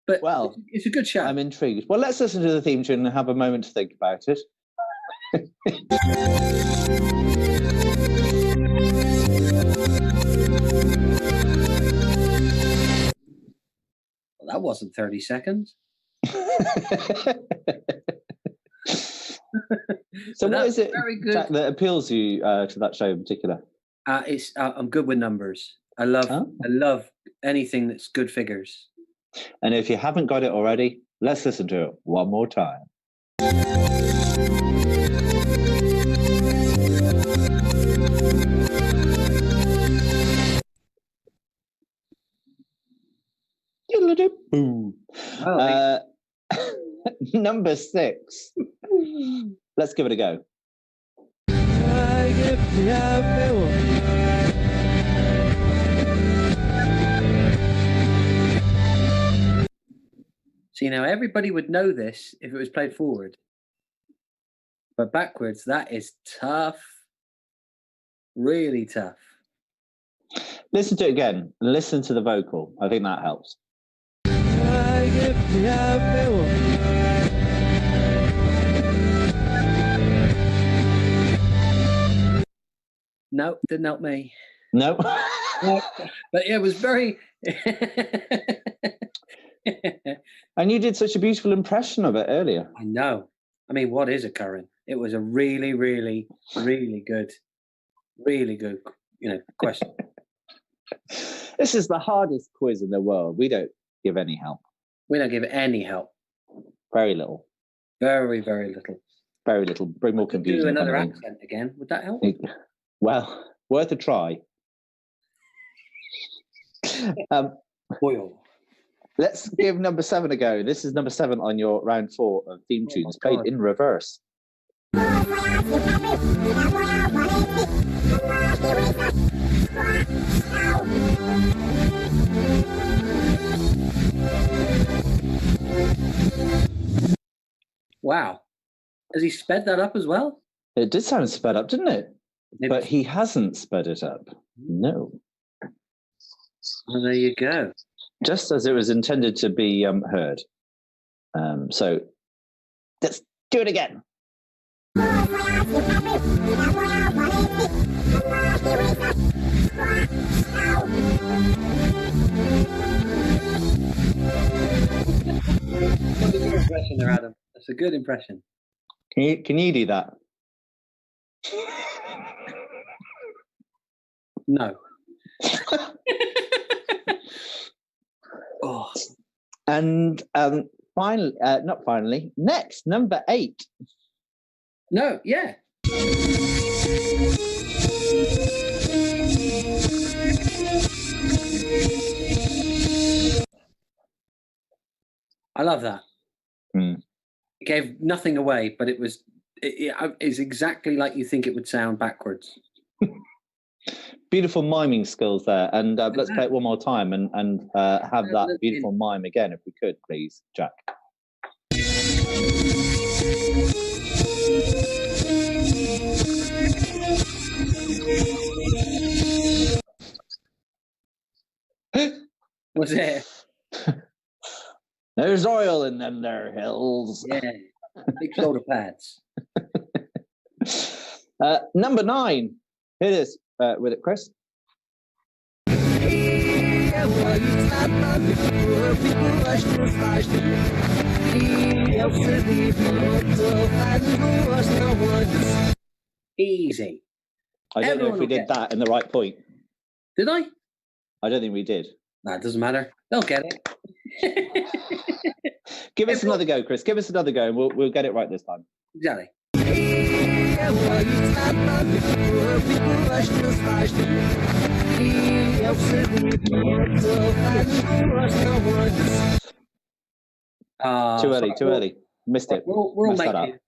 But well, it's a good show. I'm intrigued. Well, let's listen to the theme tune and have a moment to think about it. Well, that wasn't 30 seconds. So what is it, Jack, that appeals you to that show in particular? I'm good with numbers. I love anything that's good figures. And if you haven't got it already, let's listen to it one more time. Number 6. Let's give it a go. See, now everybody would know this if it was played forward. But backwards, that is tough. Really tough. Listen to it again. Listen to the vocal. I think that helps. No, didn't help me. No. No, but it was very... And you did such a beautiful impression of it earlier. I know. I mean, what is occurring? It was a really, really, really good, question. This is the hardest quiz in the world. We don't give any help. We don't give any help. Very little. Very, very little. Very little. Bring more confusion. Do another accent again. Would that help? Well, worth a try. Let's give number 7 a go. This is number 7 on your round 4 of theme tunes, played in reverse. Wow. Has he sped that up as well? It did sound sped up, didn't it? Maybe. But he hasn't sped it up. No. Well, there you go. Just as it was intended to be heard. So let's do it again. That's a good impression there, Adam. That's a good impression. Can you do that? No. Oh. And finally, not finally, next, number 8. No, yeah. I love that. Mm. It gave nothing away, but it's exactly like you think it would sound backwards. Beautiful miming skills there. And let's play it one more time and have that beautiful mime again, if we could, please, Jack. Was it? There's oil in them there hills. Yeah, big shoulder pads. Number 9. Here it is with it, Chris. Easy. I don't know if we did that in the right point. Did I? I don't think we did. No, it doesn't matter. They'll get it. Give us another go, Chris. Give us another go, and we'll get it right this time. Exactly. Too early. Missed it. We'll make it.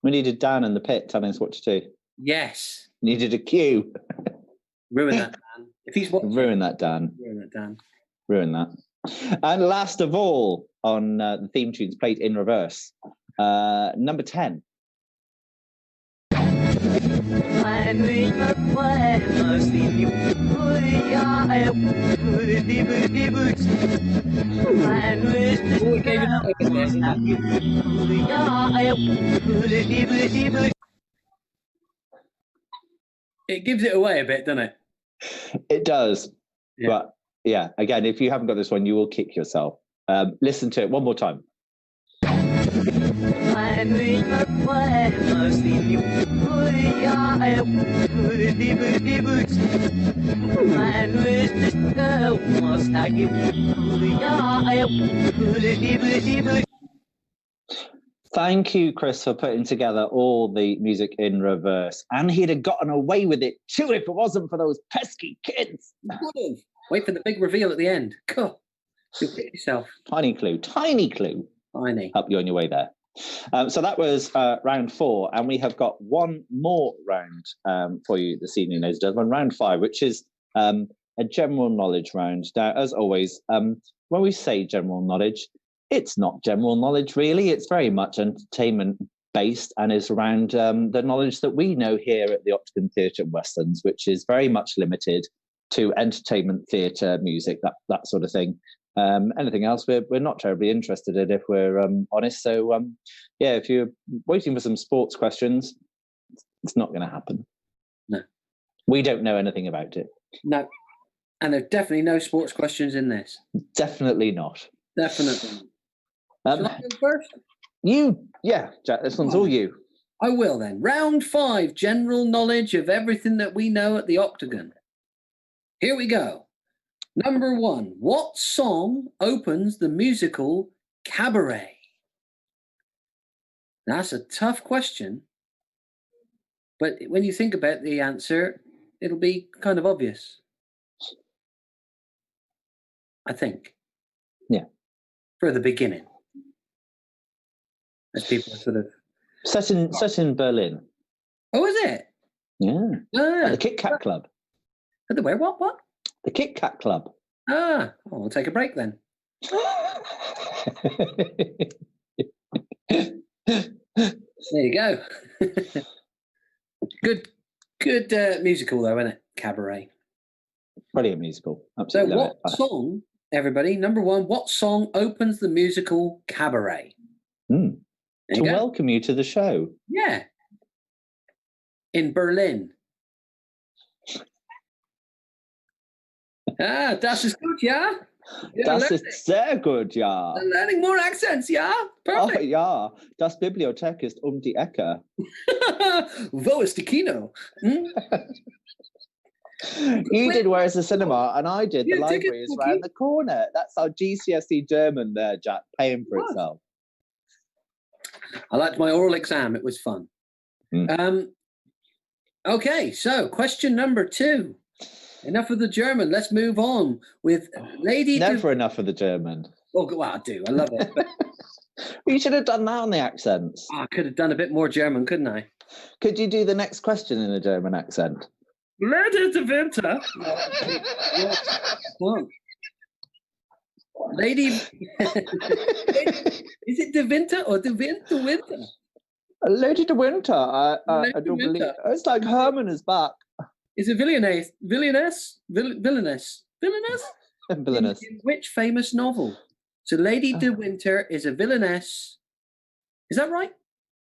We needed Dan in the pit telling us what to do. Yes. Needed a cue. Ruin that, Dan. If he's watching. Ruin that, Dan. Ruin that. And last of all, on the theme tunes played in reverse, number 10. It gives it away a bit, doesn't it? It does. Yeah. But yeah, again, if you haven't got this one, you will kick yourself. Listen to it one more time. Thank you, Chris, for putting together all the music in reverse. And he'd have gotten away with it too if it wasn't for those pesky kids. Wait for the big reveal at the end. Cool. You'll get yourself. Tiny clue. Tiny. Help you on your way there. So that was round 4, and we have got one more round for you this evening, ladies and gentlemen. Round 5, which is a general knowledge round. Now, as always, when we say general knowledge, it's not general knowledge, really. It's very much entertainment based and is around the knowledge that we know here at the Octagon Theatre and Westerns, which is very much limited to entertainment, theatre, music, that sort of thing. Anything else, we're not terribly interested in, if we're honest. So, yeah, if you're waiting for some sports questions, it's not going to happen. No. We don't know anything about it. No. And there are definitely no sports questions in this. Definitely not. Definitely. Shall I go first? Jack, this one's all you. I will then. Round 5, general knowledge of everything that we know at the Octagon. Here we go. Number 1, what song opens the musical Cabaret? That's a tough question, but when you think about the answer, it'll be kind of obvious. I think. Yeah. For the beginning. As people are sort of... Set in Berlin. Oh, is it? Yeah. At the Kit Kat Club. At the where? What? The Kit Kat Club. Well, we'll take a break then. There you go. Good musical though, isn't it? Cabaret. Brilliant musical. Absolutely. So what song, everybody, number 1, what song opens the musical Cabaret? To welcome you to the show. Yeah. In Berlin. Das ist gut, ja? Das ist sehr gut, ja. Learning more accents, ja? Perfect. Oh, ja. Das Bibliothek ist die Ecke. Wo ist die Kino? You did Where's the Cinema, and I did the library is around the corner. That's our GCSE German there, Jack, paying for itself. I liked my oral exam. It was fun. Okay, so question number 2. Enough of the German. Let's move on with Lady... Never enough of the German. Oh, well, I do. I love it. But... You should have done that on the accents. I could have done a bit more German, couldn't I? Could you do the next question in a German accent? Lady de Winter. Lady... Is it de Winter or de Winter? Lady de Winter. I don't believe... It's like Herman is back. Is it villainess? Villainous. In which famous novel? So Lady de Winter is a villainess. Is that right?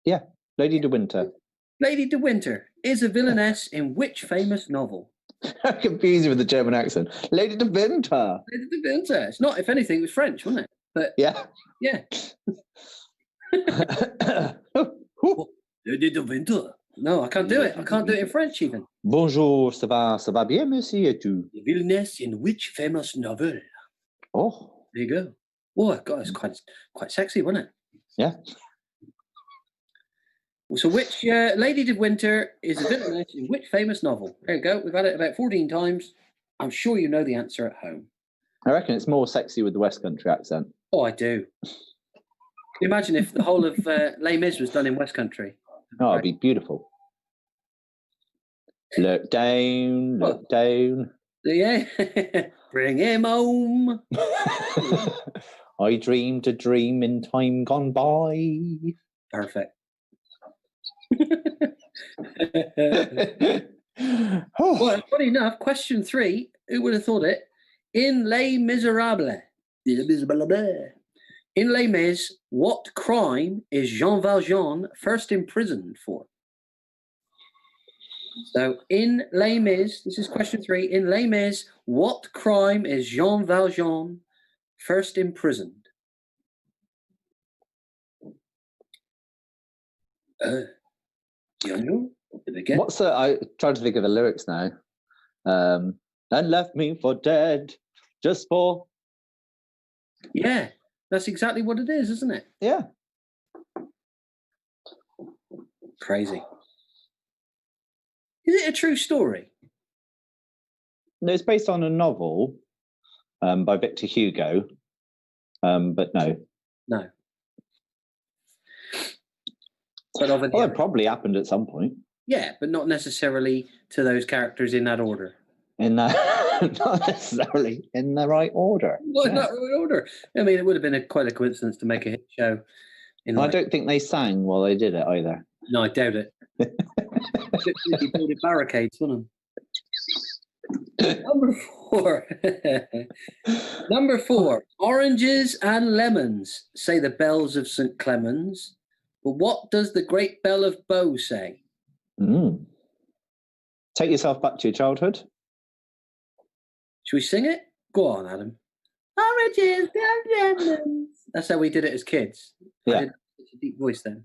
Yeah, Lady de Winter. Lady de Winter is a villainess in which famous novel? I confuse you with the German accent. Lady de Winter. Lady de Winter. It's not, if anything, it was French, wasn't it? But yeah. Yeah. Lady de Winter. No, I can't do it. I can't do it in French even. Bonjour, ça va bien, monsieur, et tout? The villainess in which famous novel? Oh. There you go. Oh, God, it's quite sexy, wasn't it? Yeah. So which Lady de Winter is a villainess in which famous novel? There you go. We've had it about 14 times. I'm sure you know the answer at home. I reckon it's more sexy with the West Country accent. Oh, I do. Can you imagine if the whole of Les Mis was done in West Country? Oh, it'd be beautiful. Look down. Yeah. Bring him home. I dreamed a dream in time gone by. Perfect. Well, funny enough, question 3, who would have thought it? In Les Miserables. In Les Mis, what crime is Jean Valjean first imprisoned for? So, in Les Mis, this is question 3. In Les Mis, what crime is Jean Valjean first imprisoned? What's the? I trying to think of the lyrics now. And left me for dead, just for. Yeah, that's exactly what it is, isn't it? Yeah. Crazy. Is it a true story? No, it's based on a novel. by Victor Hugo, but no. No. But well, it probably happened at some point. Yeah, but not necessarily to those characters in that order. Not necessarily in the right order. Well, not the right order. I mean, it would have been quite a coincidence to make a hit show. I don't think they sang while they did it either. No, I doubt it. He built barricades, wasn't he? Number 4. Oranges and lemons, say the bells of St. Clemens. But what does the great bell of Bow say? Take yourself back to your childhood. Should we sing it? Go on, Adam. Oranges and lemons. That's how we did it as kids. Yeah. I did a deep voice then.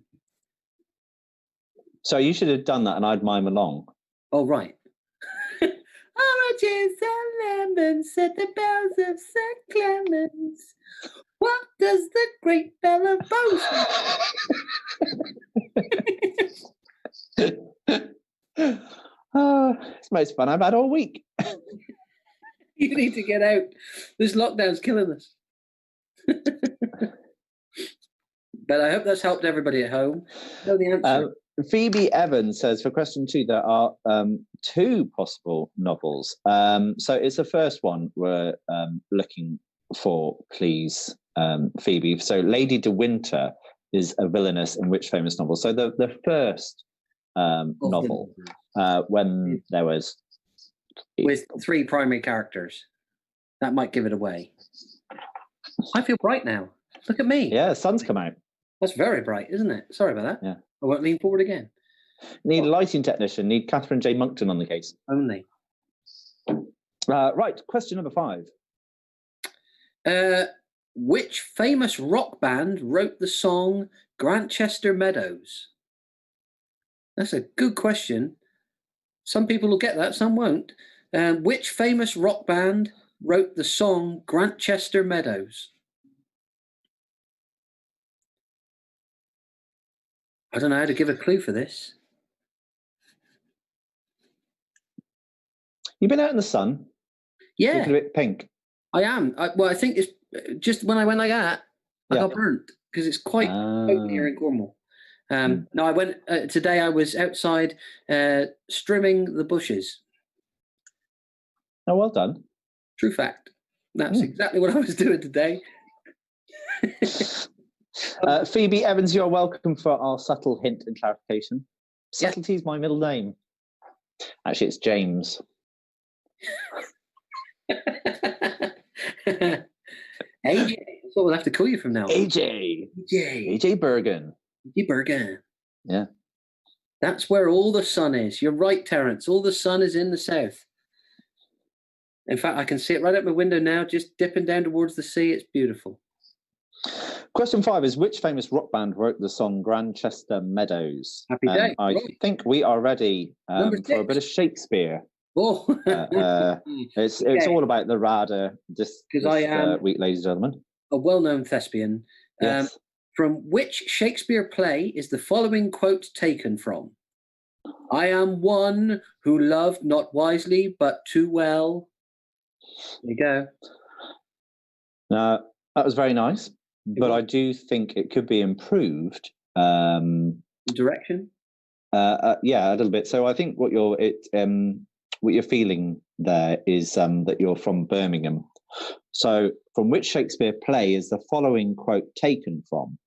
So you should have done that and I'd mime along. Oh, right. Oranges and lemons, said the bells of St. Clemens. What does the great bell of Bow say? It's the most fun I've had all week. You need to get out. This lockdown's killing us. But I hope that's helped everybody at home. Know the answer. Phoebe Evans says, for question 2, there are 2 possible novels. So it's the first one we're looking for, please, Phoebe. So Lady de Winter is a villainess in which famous novel? So the first novel, when there was... With 3 primary characters. That might give it away. I feel bright now. Look at me. Yeah, the sun's come out. That's very bright, isn't it? Sorry about that. Yeah. I won't lean forward again. Need a lighting technician. Need Catherine J. Monkton on the case. Only. Right, question number 5. Which famous rock band wrote the song Grantchester Meadows? That's a good question. Some people will get that, some won't. Which famous rock band wrote the song Grantchester Meadows? I don't know how to give a clue for this. You've been out in the sun? Yeah. Looking a bit pink. I am. I think it's just when I went like that, I got burnt because it's quite open here in Cornwall. No, I went today. I was outside strimming the bushes. Oh, well done. True fact. That's exactly what I was doing today. Phoebe Evans, you're welcome for our subtle hint and clarification. Subtlety is my middle name. Actually, it's James. AJ. That's what we'll have to call you from now on. AJ Burgan. AJ Burgan. Yeah. That's where all the sun is. You're right, Terence. All the sun is in the south. In fact, I can see it right out my window now, just dipping down towards the sea. It's beautiful. Question 5 is, which famous rock band wrote the song Grantchester Meadows? Happy day. I think we are ready for a bit of Shakespeare. Oh, it's all about the Rada this week, ladies and gentlemen. A well-known thespian. Yes. From which Shakespeare play is the following quote taken from? I am one who loved not wisely but too well. There you go. That was very nice, but I do think it could be improved. Direction? Yeah, a little bit. So I think what you're feeling there is that you're from Birmingham. So from which Shakespeare play is the following quote taken from?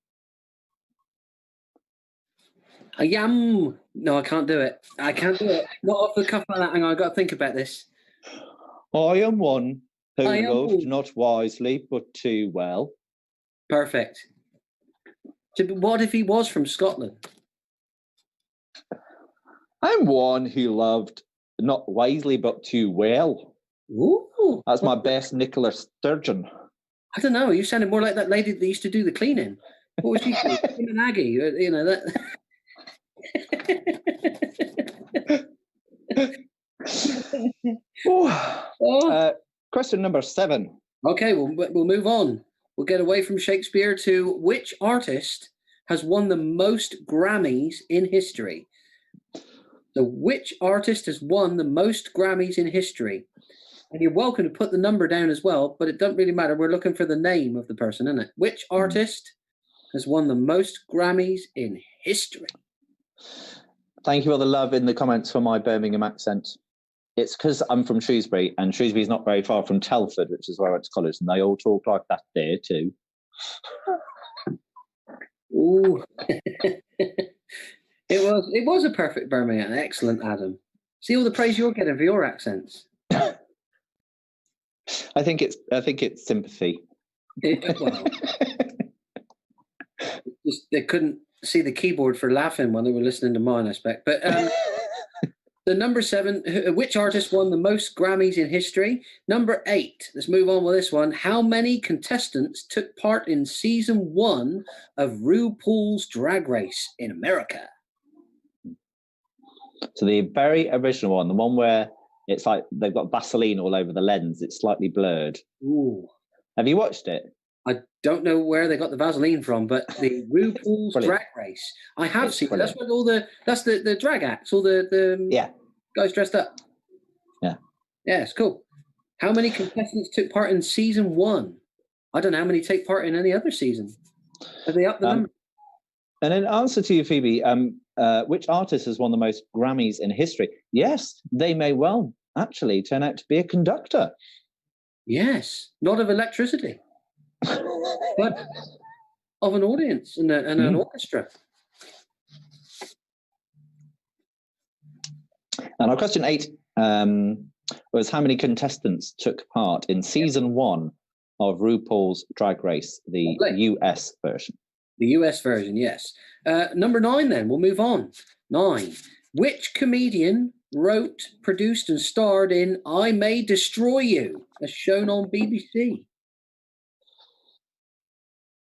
No, I can't do it. I can't do it. Not off the cuff like that. Hang on, I've got to think about this. I am one who loved not wisely but too well. Perfect. What if he was from Scotland? I'm one who loved not wisely but too well. Ooh. That's my best Nicola Sturgeon. I don't know. You sounded more like that lady that used to do the cleaning. What was she called? An Aggie. You know that. Question number 7. Okay, we'll move on. We'll get away from Shakespeare to which artist has won the most Grammys in history? So which artist has won the most Grammys in history? And you're welcome to put the number down as well, but it doesn't really matter. We're looking for the name of the person, isn't it? Which artist has won the most Grammys in history? Thank you for the love in the comments for my Birmingham accent. It's because I'm from Shrewsbury, and Shrewsbury is not very far from Telford, which is where I went to college, and they all talk like that there too. Ooh. It was a perfect Birmingham. Excellent, Adam. See all the praise you're getting for your accents. I think it's sympathy. Just, they couldn't see the keyboard for laughing when they were listening to mine, I expect. But the number 7, which artist won the most Grammys in history? Number 8, let's move on with this one. How many contestants took part in season 1 of RuPaul's Drag Race in America? So the very original one, the one where it's like they've got Vaseline all over the lens, it's slightly blurred. Ooh. Have you watched it? I don't know where they got the Vaseline from, but the RuPaul's Drag Race, I have seen. That's what that's the drag acts, all the guys dressed up. Yeah, it's cool. How many contestants took part in season 1? I don't know how many take part in any other season. Have they upped the number? And in answer to you, Phoebe, which artist has won the most Grammys in history? Yes, they may well actually turn out to be a conductor. Yes, not of electricity, but of an audience and an orchestra. And our question 8 was how many contestants took part in season 1 of RuPaul's Drag Race, the US version? The US version, yes. Number 9 then, we'll move on. 9. Which comedian wrote, produced and starred in I May Destroy You, as shown on BBC?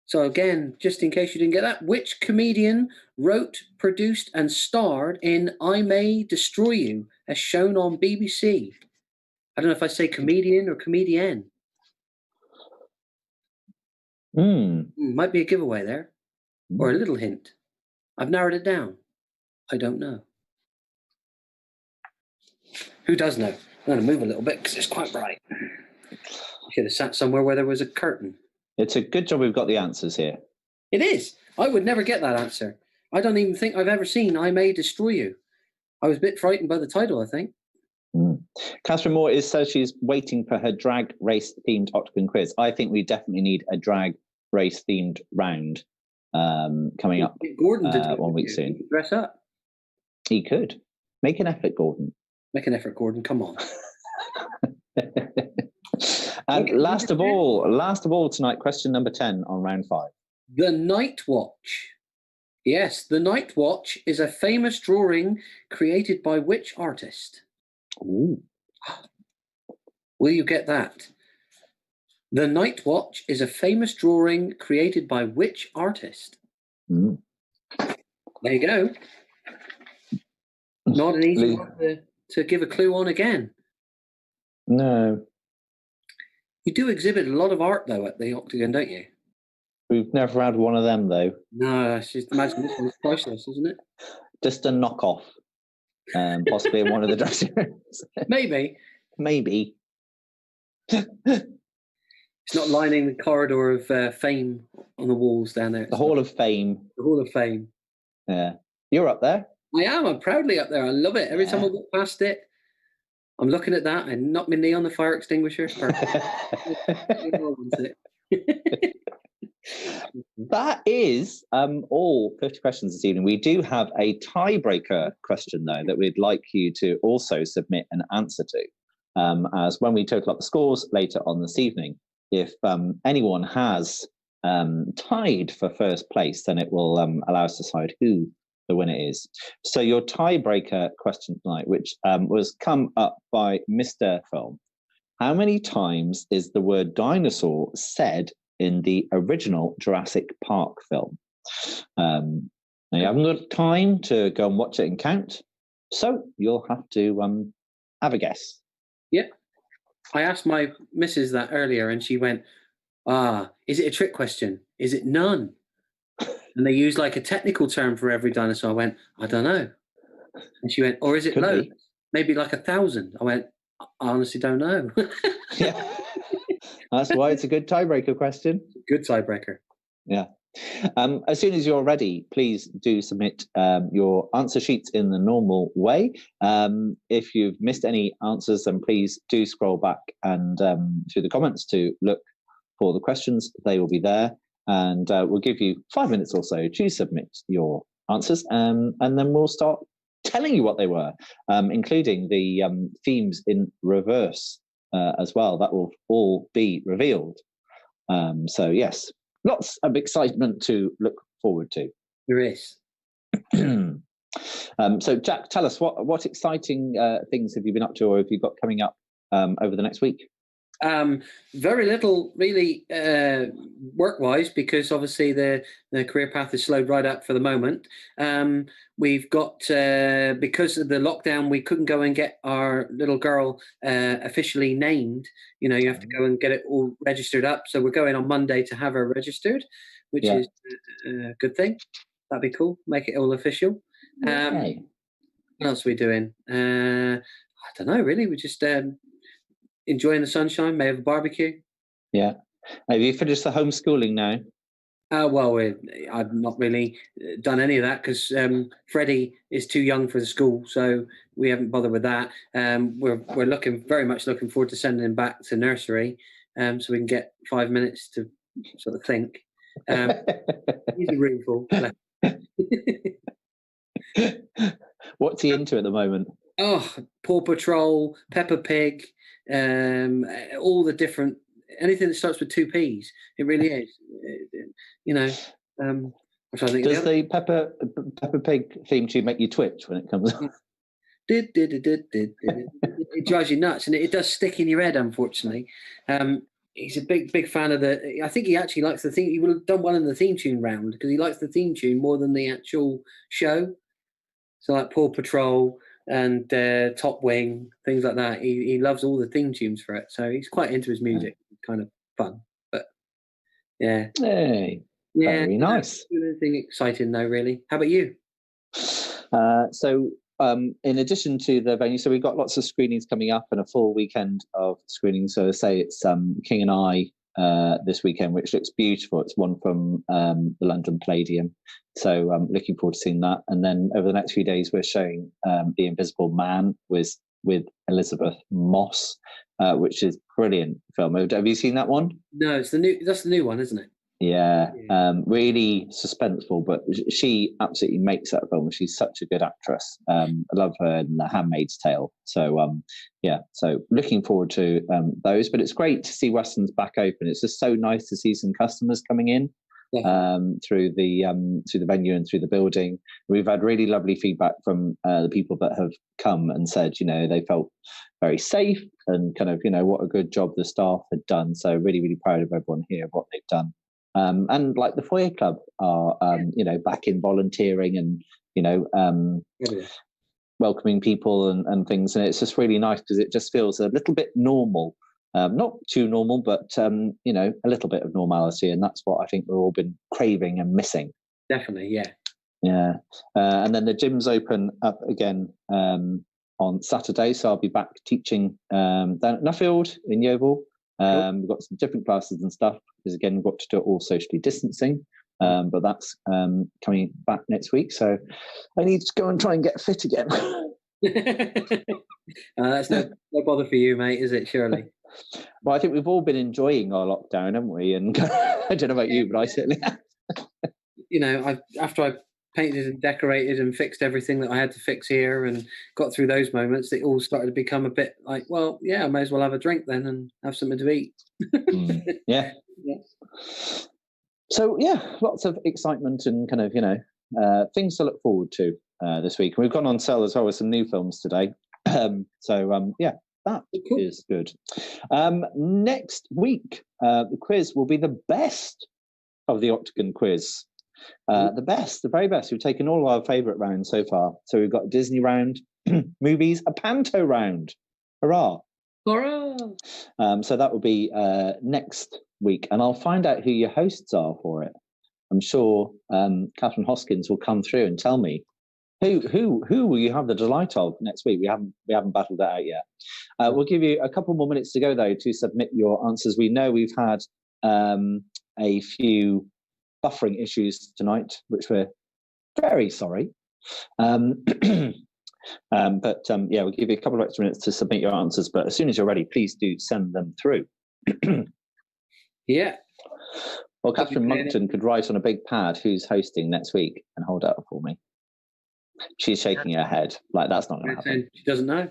So again, just in case you didn't get that, which comedian wrote, produced and starred in I May Destroy You, as shown on BBC? I don't know if I say comedian or comedian. Might be a giveaway there. Or a little hint. I've narrowed it down. I don't know. Who does know? I'm going to move a little bit because it's quite bright. I should have sat somewhere where there was a curtain. It's a good job we've got the answers here. It is. I would never get that answer. I don't even think I've ever seen I May Destroy You. I was a bit frightened by the title, I think. Catherine Moore says she's waiting for her drag race-themed Octagon quiz. I think we definitely need a drag race-themed round. Coming up Gordon 1 week soon. Dress up. He could. Make an effort, Gordon. Make an effort, Gordon. Come on. And last of all tonight, question number 10 on round 5. The Night Watch. Yes, The Night Watch is a famous drawing created by which artist? Ooh. Will you get that? The Night Watch is a famous drawing created by which artist? There you go. Not an easy one to give a clue on again. No. You do exhibit a lot of art, though, at the Octagon, don't you? We've never had one of them, though. No, I just imagine this one's priceless, isn't it? Just a knockoff. Possibly in one of the dressing rooms. Maybe. It's not lining the corridor of fame on the walls down there. The Hall of Fame. The Hall of Fame. Yeah. You're up there. I am. I'm proudly up there. I love it. Every time I walk past it, I'm looking at that and knock my knee on the fire extinguisher. That is all 50 questions this evening. We do have a tiebreaker question, though, that we'd like you to also submit an answer to, as when we total up the scores later on this evening. If anyone has tied for first place, then it will allow us to decide who the winner is. So your tiebreaker question tonight, which was come up by Mr. Film. How many times is the word dinosaur said in the original Jurassic Park film? Now you haven't got time to go and watch it and count, so you'll have to have a guess. Yep. I asked my missus that earlier and she went, is it a trick question? Is it none? And they use like a technical term for every dinosaur. I went, I don't know. And she went, or is it loads? Maybe like 1,000. I went, I honestly don't know. Yeah, that's why it's a good tiebreaker question. Good tiebreaker. Yeah. As soon as you're ready, please do submit your answer sheets in the normal way. If you've missed any answers, then please do scroll back and through the comments to look for the questions. They will be there, and we'll give you 5 minutes or so to submit your answers, and then we'll start telling you what they were, including the themes in reverse as well. That will all be revealed. So yes, lots of excitement to look forward to. There is. So Jack, tell us what exciting things have you been up to, or have you got coming up over the next week? Very little really work-wise, because obviously the career path is slowed right up for the moment. We've got, because of the lockdown, we couldn't go and get our little girl officially named. You know, you have to go and get it all registered up. So we're going on Monday to have her registered, which is a good thing. That'd be cool. Make it all official. What else are we doing? I don't know, really. We're just enjoying the sunshine, may have a barbecue. Yeah. Have you finished the homeschooling now? Well, I've not really done any of that because Freddie is too young for the school, so we haven't bothered with that. We're very much looking forward to sending him back to nursery, so we can get 5 minutes to sort of think. He's a roomful. What's he into at the moment? Oh, Paw Patrol, Peppa Pig, all the different, anything that starts with two P's. It really is. You know, I'm trying to think. Does the Peppa Pig theme tune make you twitch when it comes on? It drives you nuts, and it does stick in your head, unfortunately. He's a big fan of the. I think he actually likes the theme. He would have done well in the theme tune round because he likes the theme tune more than the actual show. So like Paw Patrol and Top Wing, things like that. He loves all the theme tunes for it. So he's quite into his music. It's kind of fun. But yeah. Hey, very nice. Anything exciting though, really. How about you? So in addition to the venue, so we've got lots of screenings coming up and a full weekend of screenings. So say it's King and I this weekend, which looks beautiful. It's one from the London Palladium. So I'm looking forward to seeing that. And then over the next few days, we're showing The Invisible Man with Elizabeth Moss, which is brilliant film. Have you seen that one? No, that's the new one, isn't it? Yeah, really suspenseful, but she absolutely makes that film. She's such a good actress. I love her in The Handmaid's Tale. So so looking forward to those. But it's great to see Weston's back open. It's just so nice to see some customers coming in through the venue and through the building. We've had really lovely feedback from the people that have come and said, they felt very safe and kind of, what a good job the staff had done. So really, really proud of everyone here of what they've done. And like the Foyer Club are, back in volunteering and, welcoming people and things. And it's just really nice because it just feels a little bit normal. Not too normal, but, a little bit of normality. And that's what I think we've all been craving and missing. Definitely, yeah. Yeah. And then the gyms open up again on Saturday. So I'll be back teaching down at Nuffield in Yeovil. We've got some different classes and stuff because again we've got to do it all socially distancing, but that's coming back next week, so I need to go and try and get fit again. That's no bother for you, mate, is it? Surely. Well, I think we've all been enjoying our lockdown, haven't we? And I don't know about you, but I certainly have. After I painted and decorated and fixed everything that I had to fix here and got through those moments, it all started to become a bit like, well, yeah, I may as well have a drink then and have something to eat. Yeah. So yeah, lots of excitement and kind of things to look forward to this week. We've gone on sale as well with some new films today. That is good. Next week, the quiz will be the best of the Octagon quiz. The very best. We've taken all our favourite rounds so far. So we've got a Disney round, movies, a panto round. Hurrah! Hurrah! So that will be next week, and I'll find out who your hosts are for it. I'm sure Catherine Hoskins will come through and tell me Who will you have the delight of next week? We haven't battled that out yet. We'll give you a couple more minutes to go though to submit your answers. We know we've had a few buffering issues tonight, which we're very sorry. But we'll give you a couple of extra minutes to submit your answers. But as soon as you're ready, please do send them through. Yeah. Well, Catherine Monkton could write on a big pad who's hosting next week and hold it up for me. She's shaking her head like that's not going to happen. She doesn't know.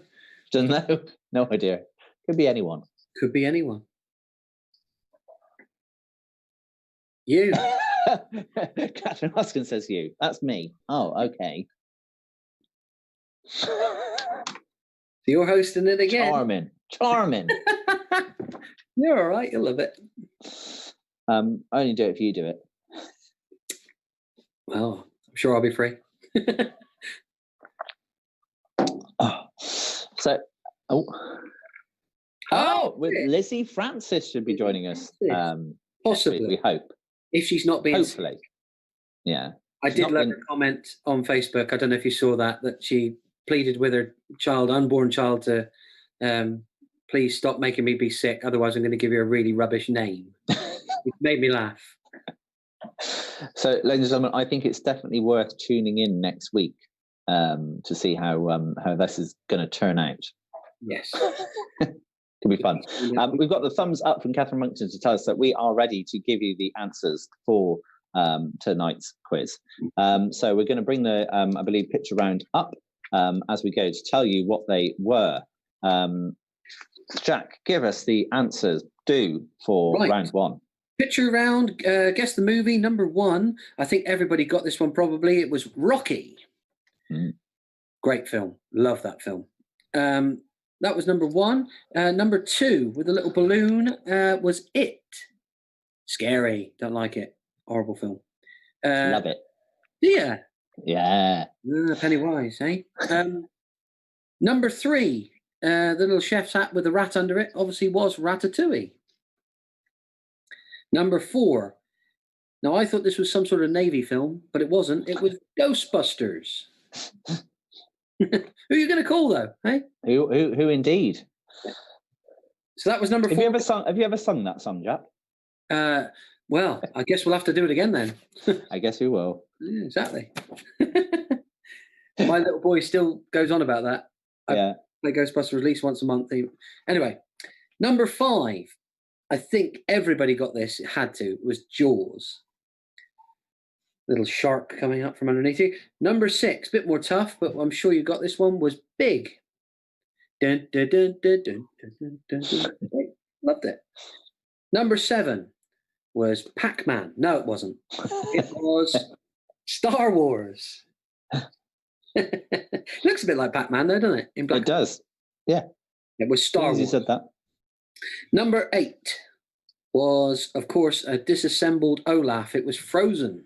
She doesn't know? No idea. Could be anyone. Could be anyone. You. Catherine Hoskin says you. That's me. Oh, okay. You're hosting it again. Charming. You're all right. You'll love it. I only do it if you do it. Well, I'm sure I'll be free. With Lizzie Francis should be joining us. Possibly. We hope. If she's not being hopefully. Yeah. I did love her comment on Facebook. I don't know if you saw that she pleaded with her unborn child to please stop making me be sick, otherwise I'm going to give you a really rubbish name. It made me laugh. So, ladies and gentlemen, I think it's definitely worth tuning in next week to see how this is going to turn out. Yes. It'll be fun. We've got the thumbs up from Catherine Monkton to tell us that we are ready to give you the answers for tonight's quiz. So we're going to bring the, I believe, picture round up as we go to tell you what they were. Jack, give us the answers for round one. Picture round, guess the movie, number one. I think everybody got this one probably. It was Rocky. Great film. Love that film. That was number one. Number two, with a little balloon, was It. Scary. Don't like it. Horrible film. Love it. Yeah. Yeah. Pennywise, eh? Number three, the little chef's hat with the rat under it, obviously was Ratatouille. Number four. Now, I thought this was some sort of Navy film, but it wasn't. It was Ghostbusters. Who are you going to call, though? Hey? Who indeed? So that was number four. Have you ever sung that song, Jack? Well, I guess we'll have to do it again then. I guess we will. Yeah, exactly. My little boy still goes on about that. I play Ghostbusters at least once a month. Anyway, number five. I think everybody got this. It had to. It was Jaws. Little shark coming up from underneath you. Number six, a bit more tough, but I'm sure you got this one, was Big. Dun, dun, dun, dun, dun, dun, dun, dun. Loved it. Number seven was Pac-Man. No, it wasn't. It was Star Wars. Looks a bit like Pac-Man, though, doesn't it? In black. It does. Yeah. It was Star Wars. You said that. Number eight was, of course, a disassembled Olaf. It was Frozen.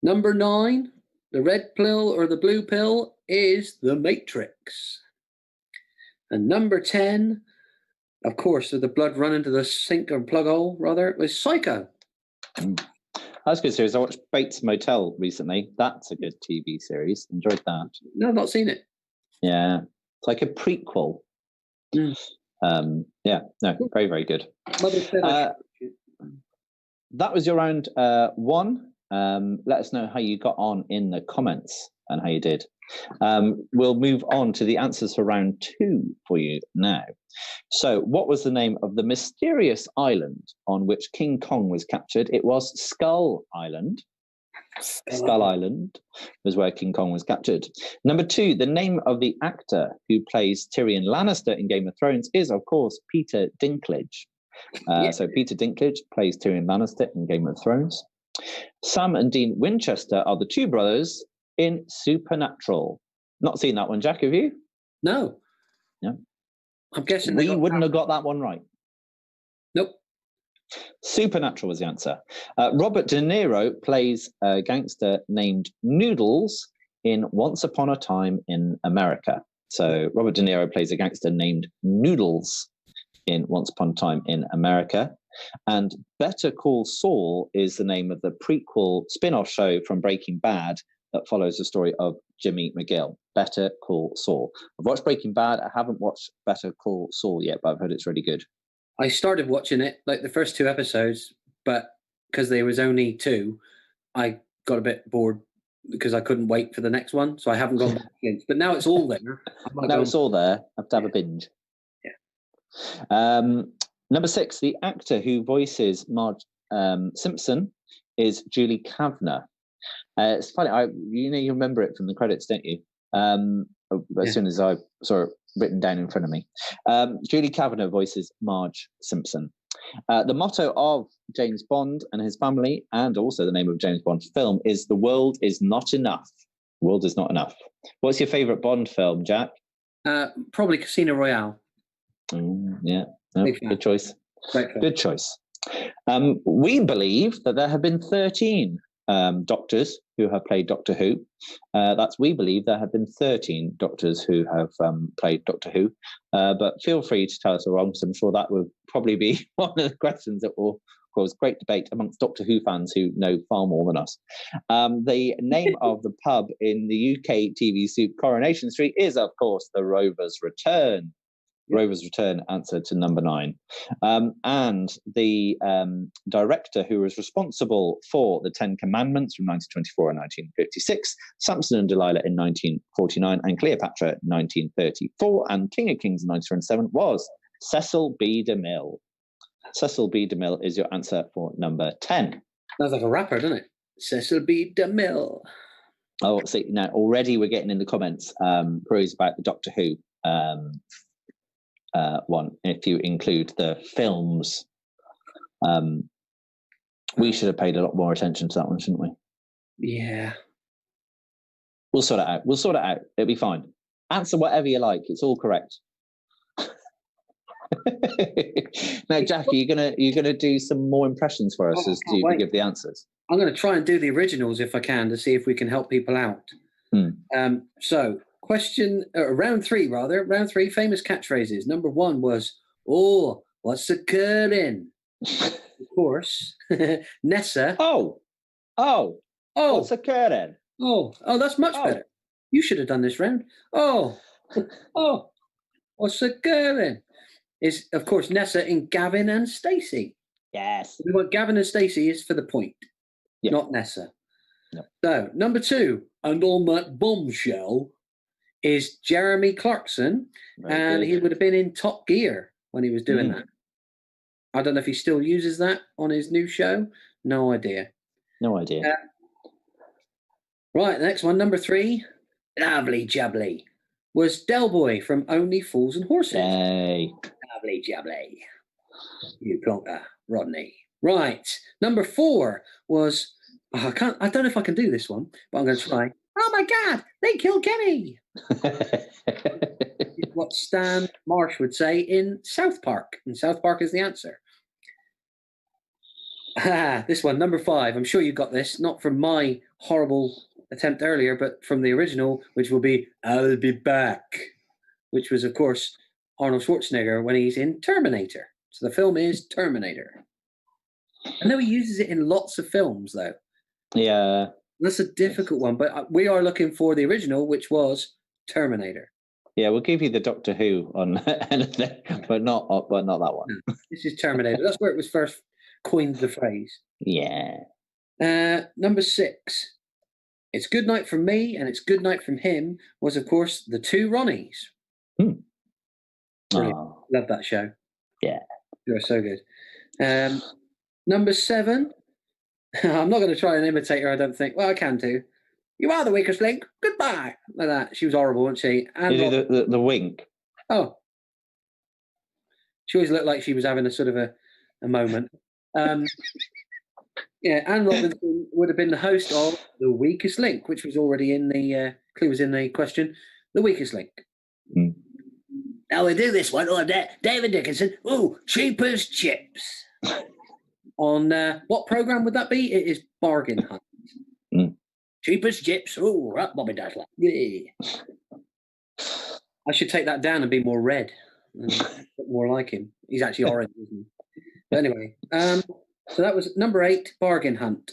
Number nine, the red pill or the blue pill, is The Matrix. And number 10, of course, with the blood running to the sink or plug hole, rather, it was Psycho. That's a good series. I watched Bates Motel recently. That's a good TV series. Enjoyed that. No, I've not seen it. Yeah. It's like a prequel. Very, very good. That was your round one. Let us know how you got on in the comments and how you did. We'll move on to the answers for round two for you now. So, what was the name of the mysterious island on which King Kong was captured? It was Skull Island. Skull Island was where King Kong was captured. Number two, the name of the actor who plays Tyrion Lannister in Game of Thrones is, of course, Peter Dinklage. So Peter Dinklage plays Tyrion Lannister in Game of Thrones. Sam and Dean Winchester are the two brothers in Supernatural. Not seen that one, Jack, have you? No. No. I'm guessing we wouldn't have got that one right. Nope. Supernatural was the answer. Robert De Niro plays a gangster named Noodles in Once Upon a Time in America. So Robert De Niro plays a gangster named Noodles in Once Upon a Time in America. And Better Call Saul is the name of the prequel spin-off show from Breaking Bad, that follows the story of Jimmy McGill. Better Call Saul. I've watched Breaking Bad. I haven't watched Better Call Saul yet, but I've heard it's really good. I started watching it, like the first 2 episodes, but because there was only 2, I got a bit bored because I couldn't wait for the next one, so I haven't gone back in. But now it's all there. Now it's all there. I have to have a binge. Yeah. Number 6, the actor who voices Marge Simpson is Julie Kavner. It's funny, you remember it from the credits, don't you? As soon as I saw it written down in front of me. Julie Kavner voices Marge Simpson. The motto of James Bond and his family, and also the name of James Bond's film, is "The world is not enough." The world is not enough. What's your favourite Bond film, Jack? Probably Casino Royale. Yeah, good choice. Good choice. We believe that there have been 13 doctors who have played Doctor Who. We believe there have been 13 doctors who have played Doctor Who. But feel free to tell us we're wrong, because I'm sure that will probably be one of the questions that will cause great debate amongst Doctor Who fans who know far more than us. The name of the pub in the UK TV soup Coronation Street is, of course, the Rover's Return. Rover's Return, answer to number 9. And the director who was responsible for the 10 Commandments from 1924 and 1956, Samson and Delilah in 1949, and Cleopatra in 1934, and King of Kings in 1927 was Cecil B. DeMille. Cecil B. DeMille is your answer for number 10. Sounds like a rapper, doesn't it? Cecil B. DeMille. Oh, see, now already we're getting in the comments queries about the Doctor Who one. If you include the films, we should have paid a lot more attention to that one, shouldn't we? Yeah. We'll sort it out. It'll be fine. Answer whatever you like. It's all correct. Now, Jack, are you gonna do some more impressions for us as you give the answers? I'm going to try and do the originals if I can, to see if we can help people out. So, round 3, round 3, famous catchphrases. Number 1 was, "Oh, what's occurring?" Of course, Nessa. Oh, what's occurring? Oh, that's much better. You should have done this round. Oh, what's occurring? Is, of course, Nessa in Gavin and Stacey. Yes. We want Gavin and Stacey is for the point, not Nessa. Yep. So, number 2, and on that bombshell, is Jeremy Clarkson, and he would have been in Top Gear when he was doing that. I don't know if he still uses that on his new show. No idea. Right, the next one, number 3, lovely jubbly, was Del Boy from Only Fools and Horses. Hey. Lovely jubbly. You plonker, Rodney. Right, number 4 was, I don't know if I can do this one, but I'm going to try. Oh my God, they killed Kenny. What Stan Marsh would say in South Park. And South Park is the answer. This one, number 5. I'm sure you got this, not from my horrible attempt earlier, but from the original, which will be "I'll be back," which was, of course, Arnold Schwarzenegger when he's in Terminator. So the film is Terminator. I know he uses it in lots of films, though. Yeah. That's a difficult one, but we are looking for the original, which was Terminator. Yeah, we'll give you the Doctor Who on anything, but not that one. No, this is Terminator. That's where it was first coined the phrase. Yeah. Number 6. It's Good Night from Me and It's Good Night from Him was, of course, the 2 Ronnies. Brilliant. Love that show. Yeah. They're so good. Number 7. I'm not going to try and imitate her, I don't think. Well, I can do. You are the weakest link. Goodbye. Like that. She was horrible, wasn't she? And the wink. Oh. She always looked like she was having a sort of a moment. Yeah, Anne Robinson would have been the host of The Weakest Link, which was already in the clue was in the question. The Weakest Link. Now we do this one. Oh, David Dickinson. Oh, cheap as chips. On what program would that be? It is Bargain Hunt. Cheap as chips. Oh, right, Bobby Dazzler. Yeah. I should take that down and be more red. More like him. He's actually orange, isn't he? But anyway, so that was number 8, Bargain Hunt.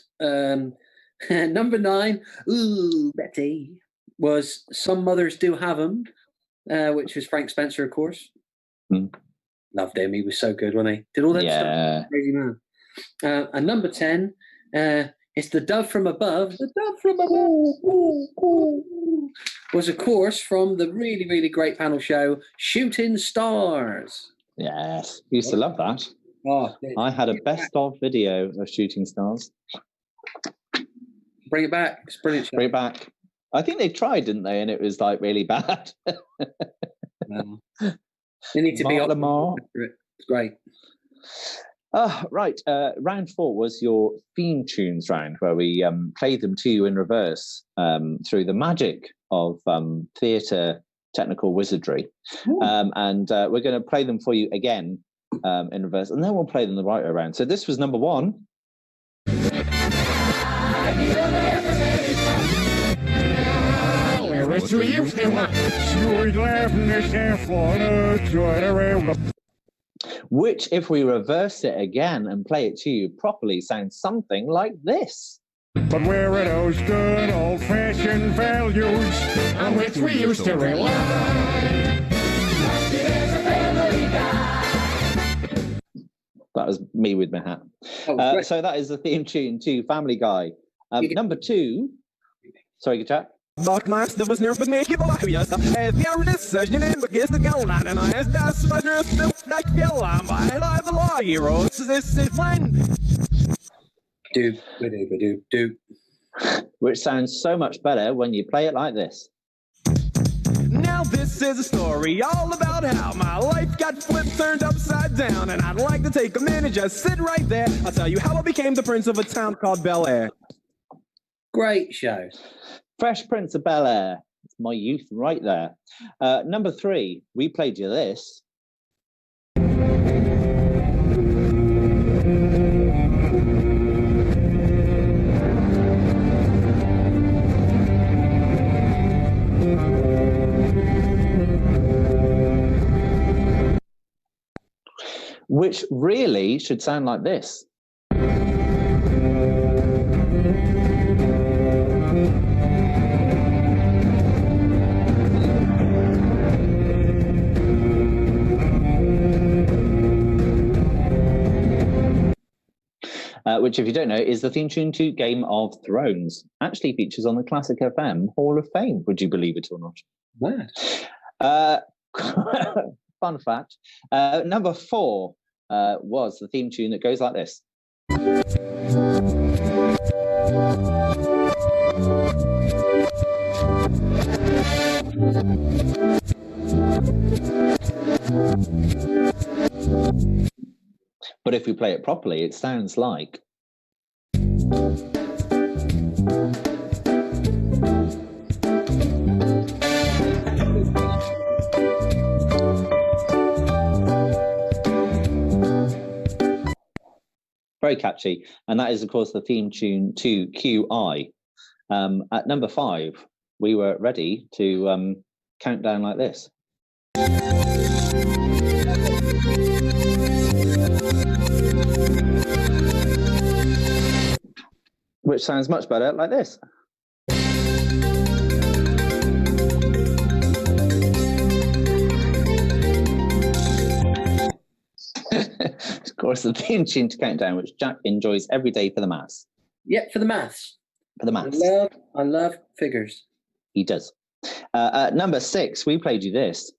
Number 9, ooh, Betty, was Some Mothers Do Have 'Em, which was Frank Spencer, of course. Loved him. He was so good, wasn't he? Did all that stuff. Crazy man. And number 10, it's The Dove from Above. The Dove from Above was, of course, from the really, really great panel show, Shooting Stars. Yes. Used to love that. Oh, I had a best-of video of Shooting Stars. Bring it back. It's brilliant show. Bring it back. I think they tried, didn't they? And it was like really bad. They need to be on Lamar. It's great. Right. Round 4 was your theme tunes round, where we played them to you in reverse through the magic of theatre technical wizardry. And we're going to play them for you again in reverse, and then we'll play them the right way around. So this was number 1. Which, if we reverse it again and play it to you properly, sounds something like this. But where are those good old-fashioned values on which we used to rely? That was me with my hat. So that is the theme tune to Family Guy. Number 2. Sorry, good chat. Which sounds so much better when you play it like this. Now this is a story all about how my life got flipped, turned upside down, and I'd like to take a minute, just sit right there. I'll tell you how I became the prince of a town called Bel Air. Great show. Fresh Prince of Bel Air. It's my youth right there. Number 3, we played you this. Which really should sound like this. Which, if you don't know, is the theme tune to Game of Thrones. Actually features on the Classic FM Hall of Fame, would you believe it or not? Mad. Fun fact. Number 4 was the theme tune that goes like this. But if we play it properly, it sounds like... Very catchy. And that is, of course, the theme tune to QI. At number 5, we were ready to count down like this. Which sounds much better like this. Of course, the theme tune to Countdown, which Jack enjoys every day for the maths. Yep, for the maths. For the maths. I love figures. He does. At number 6, we played you this.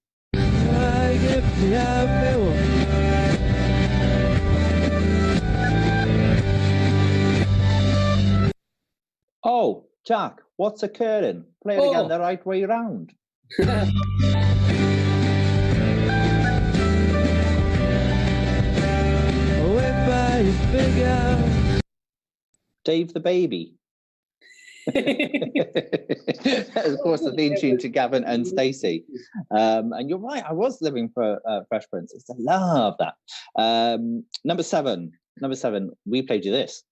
Oh, Jack, what's occurring? Play it again the right way round. Dave the Baby. Of course, the theme tune to Gavin and Stacey. And you're right, I was living for Fresh Prince. I love that. Number 7, we played you this.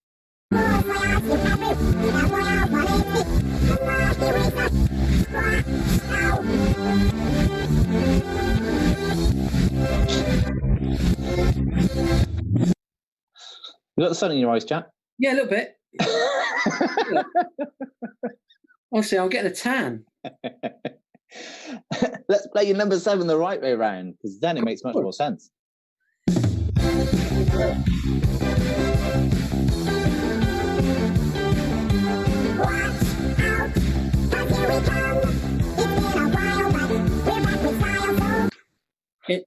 You got the sun in your eyes, Jack? Yeah, a little bit. Honestly, I'm getting a tan. Let's play your number 7 the right way around, because then it makes much more sense.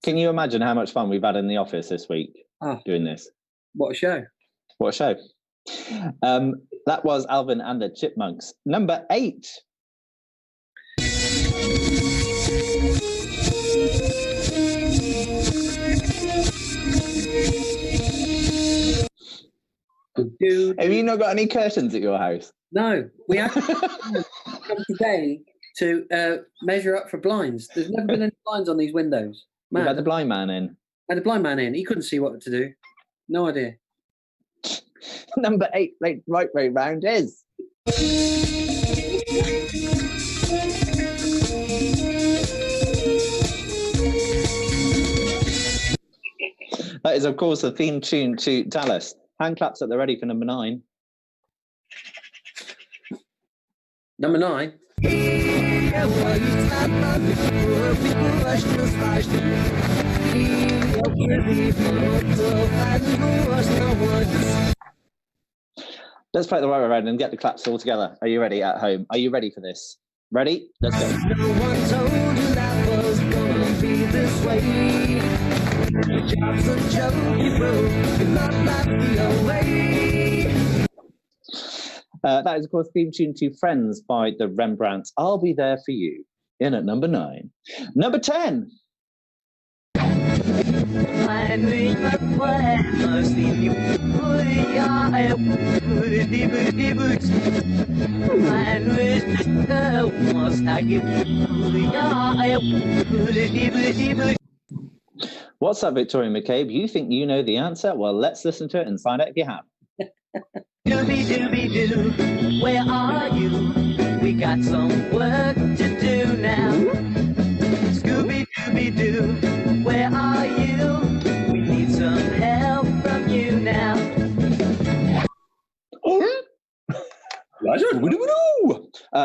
Can you imagine how much fun we've had in the office this week doing this? What a show. What a show. That was Alvin and the Chipmunks. Number 8. Have you not got any curtains at your house? No, we have come today to measure up for blinds. There's never been any blinds on these windows. Man, we had the blind man in. Had the blind man in. He couldn't see what to do. No idea. Number 8, right way round is. That is, of course, the theme tune to Dallas. Hand claps at the ready for number 9. Number 9. Let's play it the right way around and get the claps all together. Are you ready at home? Are you ready for this? Ready? Let's go. No one told you that was gonna be this way. Your job's a joke, you broke, you left me away. That is, of course, theme tune to Friends by the Rembrandts. I'll Be There For You. In at number 9. Number 10. What's up, Victoria McCabe? You think you know the answer? Well, let's listen to it and find out if you have. Dooby-dooby-doo, where are you? We got some work to do now. Scooby-Dooby-Doo, where are you? We need some help from you now.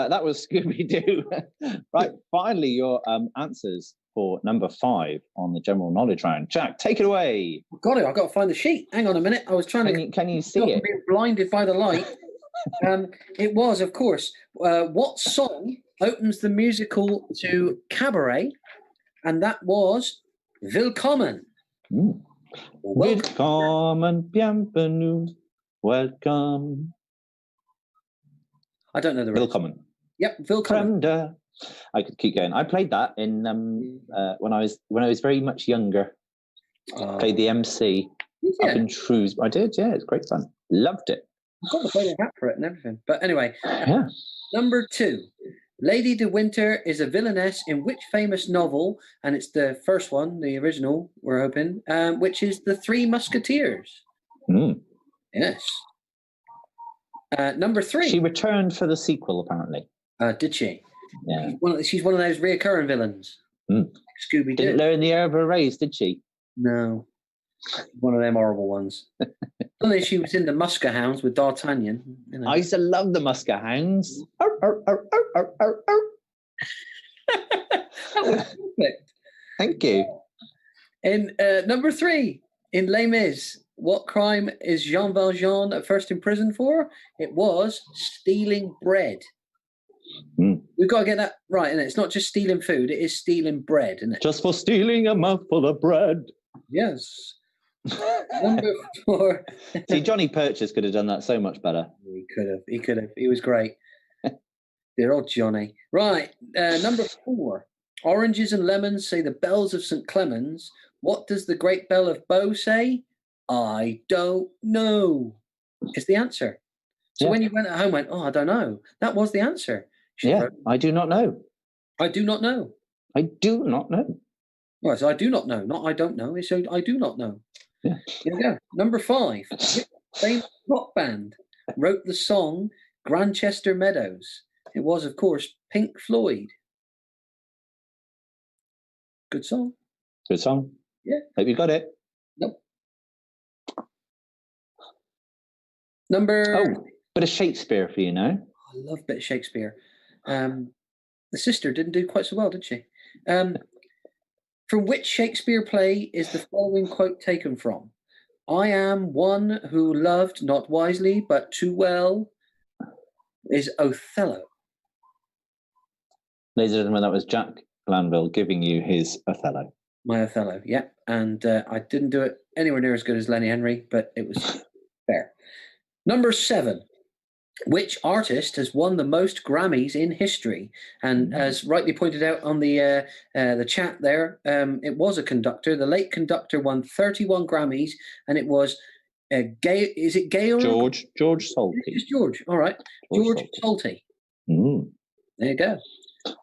That was Scooby-Doo. Right, finally, your answers for number 5 on the general knowledge round. Jack, take it away. Got it. I've got to find the sheet. Hang on a minute. I was trying to. Can you see it? Being blinded by the light. It was, of course. What song opens the musical to Cabaret? And that was Willkommen. Willkommen, bienvenue, welcome. I don't know the rest. Willkommen. Yep, Willkommen. I could keep going. I played that in when I was very much younger. Played the MC up in Shrewsbury. I did, yeah. It's great fun. Loved it. I've got the photo hat for it and everything. But anyway, number 2. Lady de Winter is a villainess in which famous novel? And it's the first one, the original, we're hoping, which is The Three Musketeers. Yes. Number 3. She returned for the sequel, apparently. Did she? Yeah. She's one of those reoccurring villains. Scooby-Doo. Didn't learn the air of her race, did she? No. One of them horrible ones. Only she was in the Musker Hounds with D'Artagnan. You know. I used to love the Musker Hounds. That was perfect. Thank you. In number 3, in Les Mis, what crime is Jean Valjean at first imprisoned for? It was stealing bread. We've got to get that right, isn't it? It's not just stealing food, it is stealing bread, isn't it? Just for stealing a mouthful of bread. Yes. Number 4. See, Johnny Purchase could have done that so much better. He could have. He was great. Dear old Johnny. Right. Number 4. Oranges and lemons say the bells of St. Clemens. What does the great bell of Bow say? I don't know. Is the answer. So when you went at home, I don't know. That was the answer. I do not know. I do not know. I do not know. Right, so I do not know. Not I don't know. So I do not know. Yeah. Here we go. Number 5. Which famous rock band wrote the song Grantchester Meadows? It was, of course, Pink Floyd. Good song. Good song. Yeah. Hope you got it. Nope. Number Bit of Shakespeare for you, know? I love a bit of Shakespeare. The sister didn't do quite so well, did she? From which Shakespeare play is the following quote taken from? I am one who loved not wisely, but too well, is Othello. Ladies and gentlemen, that was Jack Glanville giving you his Othello. My Othello, yeah. And I didn't do it anywhere near as good as Lenny Henry, but it was fair. Number 7. Which artist has won the most Grammys in history? And as rightly pointed out on the chat there, it was a conductor. The late conductor won 31 Grammys, and it was is it Gail? George Solti. It's George. All right, George Solti. There you go. I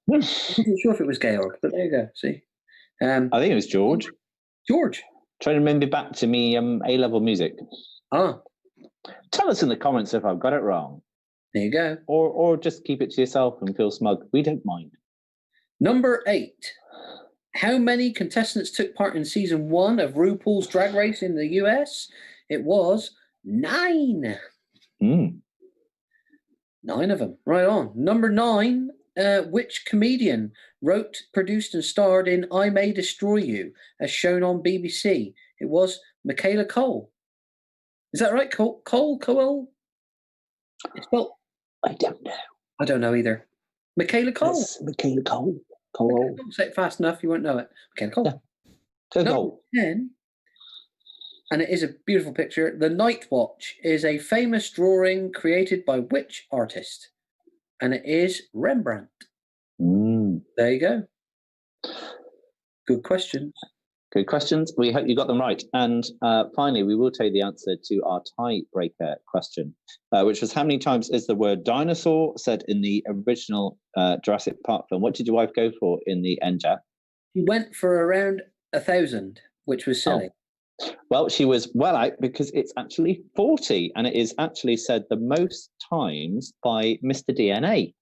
wasn't sure if it was Georg, but there you go. See, I think it was George. George. Trying to remember back to me A-level music. Ah. Tell us in the comments if I've got it wrong. There you go. Or just keep it to yourself and feel smug. We don't mind. Number 8. How many contestants took part in season 1 of RuPaul's Drag Race in the US? It was 9. 9 of them. Right on. Number 9. Which comedian wrote, produced, and starred in I May Destroy You, as shown on BBC? It was Michaela Cole. Is that right? Cole? It's spelled. I don't know. I don't know either. Michaela Cole. It's Michaela Cole. Say it fast enough, you won't know it. Michaela Cole. Yeah. Number 10, and it is a beautiful picture. The Night Watch is a famous drawing created by which artist? And it is Rembrandt. There you go. Good questions. Good questions. We hope you got them right. And finally, we will tell you the answer to our tiebreaker question, which was how many times is the word dinosaur said in the original Jurassic Park film? What did your wife go for in the end, Jack? She went for around 1,000, which was silly. Oh. Well, she was well out because it's actually 40, and it is actually said the most times by Mr. DNA,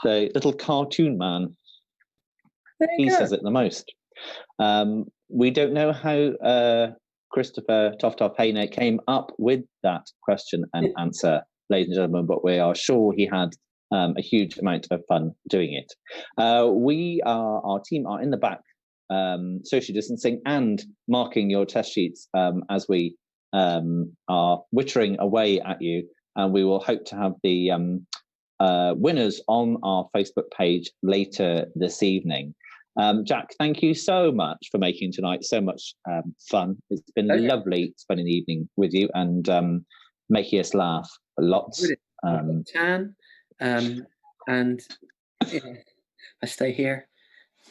the little cartoon man. He says it the most. We don't know how Christopher Toff Hayner came up with that question and answer, ladies and gentlemen, but we are sure he had a huge amount of fun doing it. Our team are in the back, social distancing and marking your test sheets as we are wittering away at you, and we will hope to have the winners on our Facebook page later this evening. Jack, thank you so much for making tonight so much fun. It's been lovely spending the evening with you and making us laugh lots. Tan, and I stay here,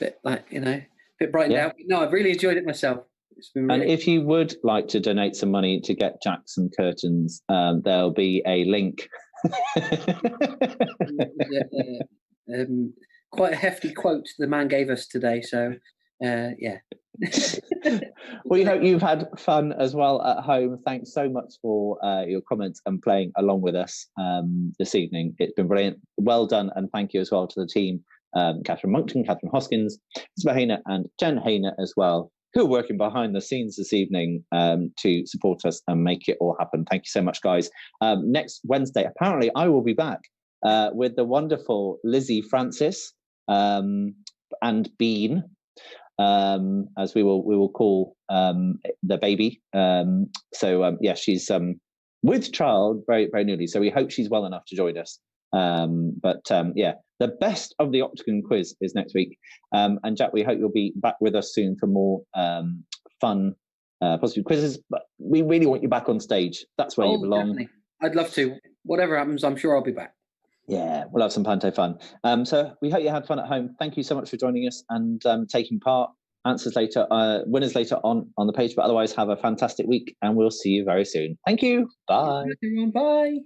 bit bit brightened out. No, I've really enjoyed it myself. It's been really... And if you would like to donate some money to get Jack some curtains, there'll be a link. Quite a hefty quote the man gave us today, so yeah. We hope you've had fun as well at home. Thanks so much for your comments and playing along with us this evening. It's been brilliant. Well done, and thank you as well to the team, Catherine Monkton, Catherine Hoskins, Isabel Hayner and Jen Hayner as well, who are working behind the scenes this evening to support us and make it all happen. Thank you so much, guys. Next Wednesday, apparently I will be back with the wonderful Lizzie Francis and Bean, as we will call the baby. Yeah, she's with child very, very newly, so we hope she's well enough to join us. Yeah, the best of the Octagon quiz is next week. And Jack, we hope you'll be back with us soon for more fun, positive quizzes. But we really want you back on stage. That's where you belong. Definitely. I'd love to. Whatever happens, I'm sure I'll be back. Yeah, we'll have some panto fun. So we hope you had fun at home. Thank you so much for joining us and taking part. Answers later, winners later on the page. But otherwise, have a fantastic week, and we'll see you very soon. Thank you. Bye. Bye.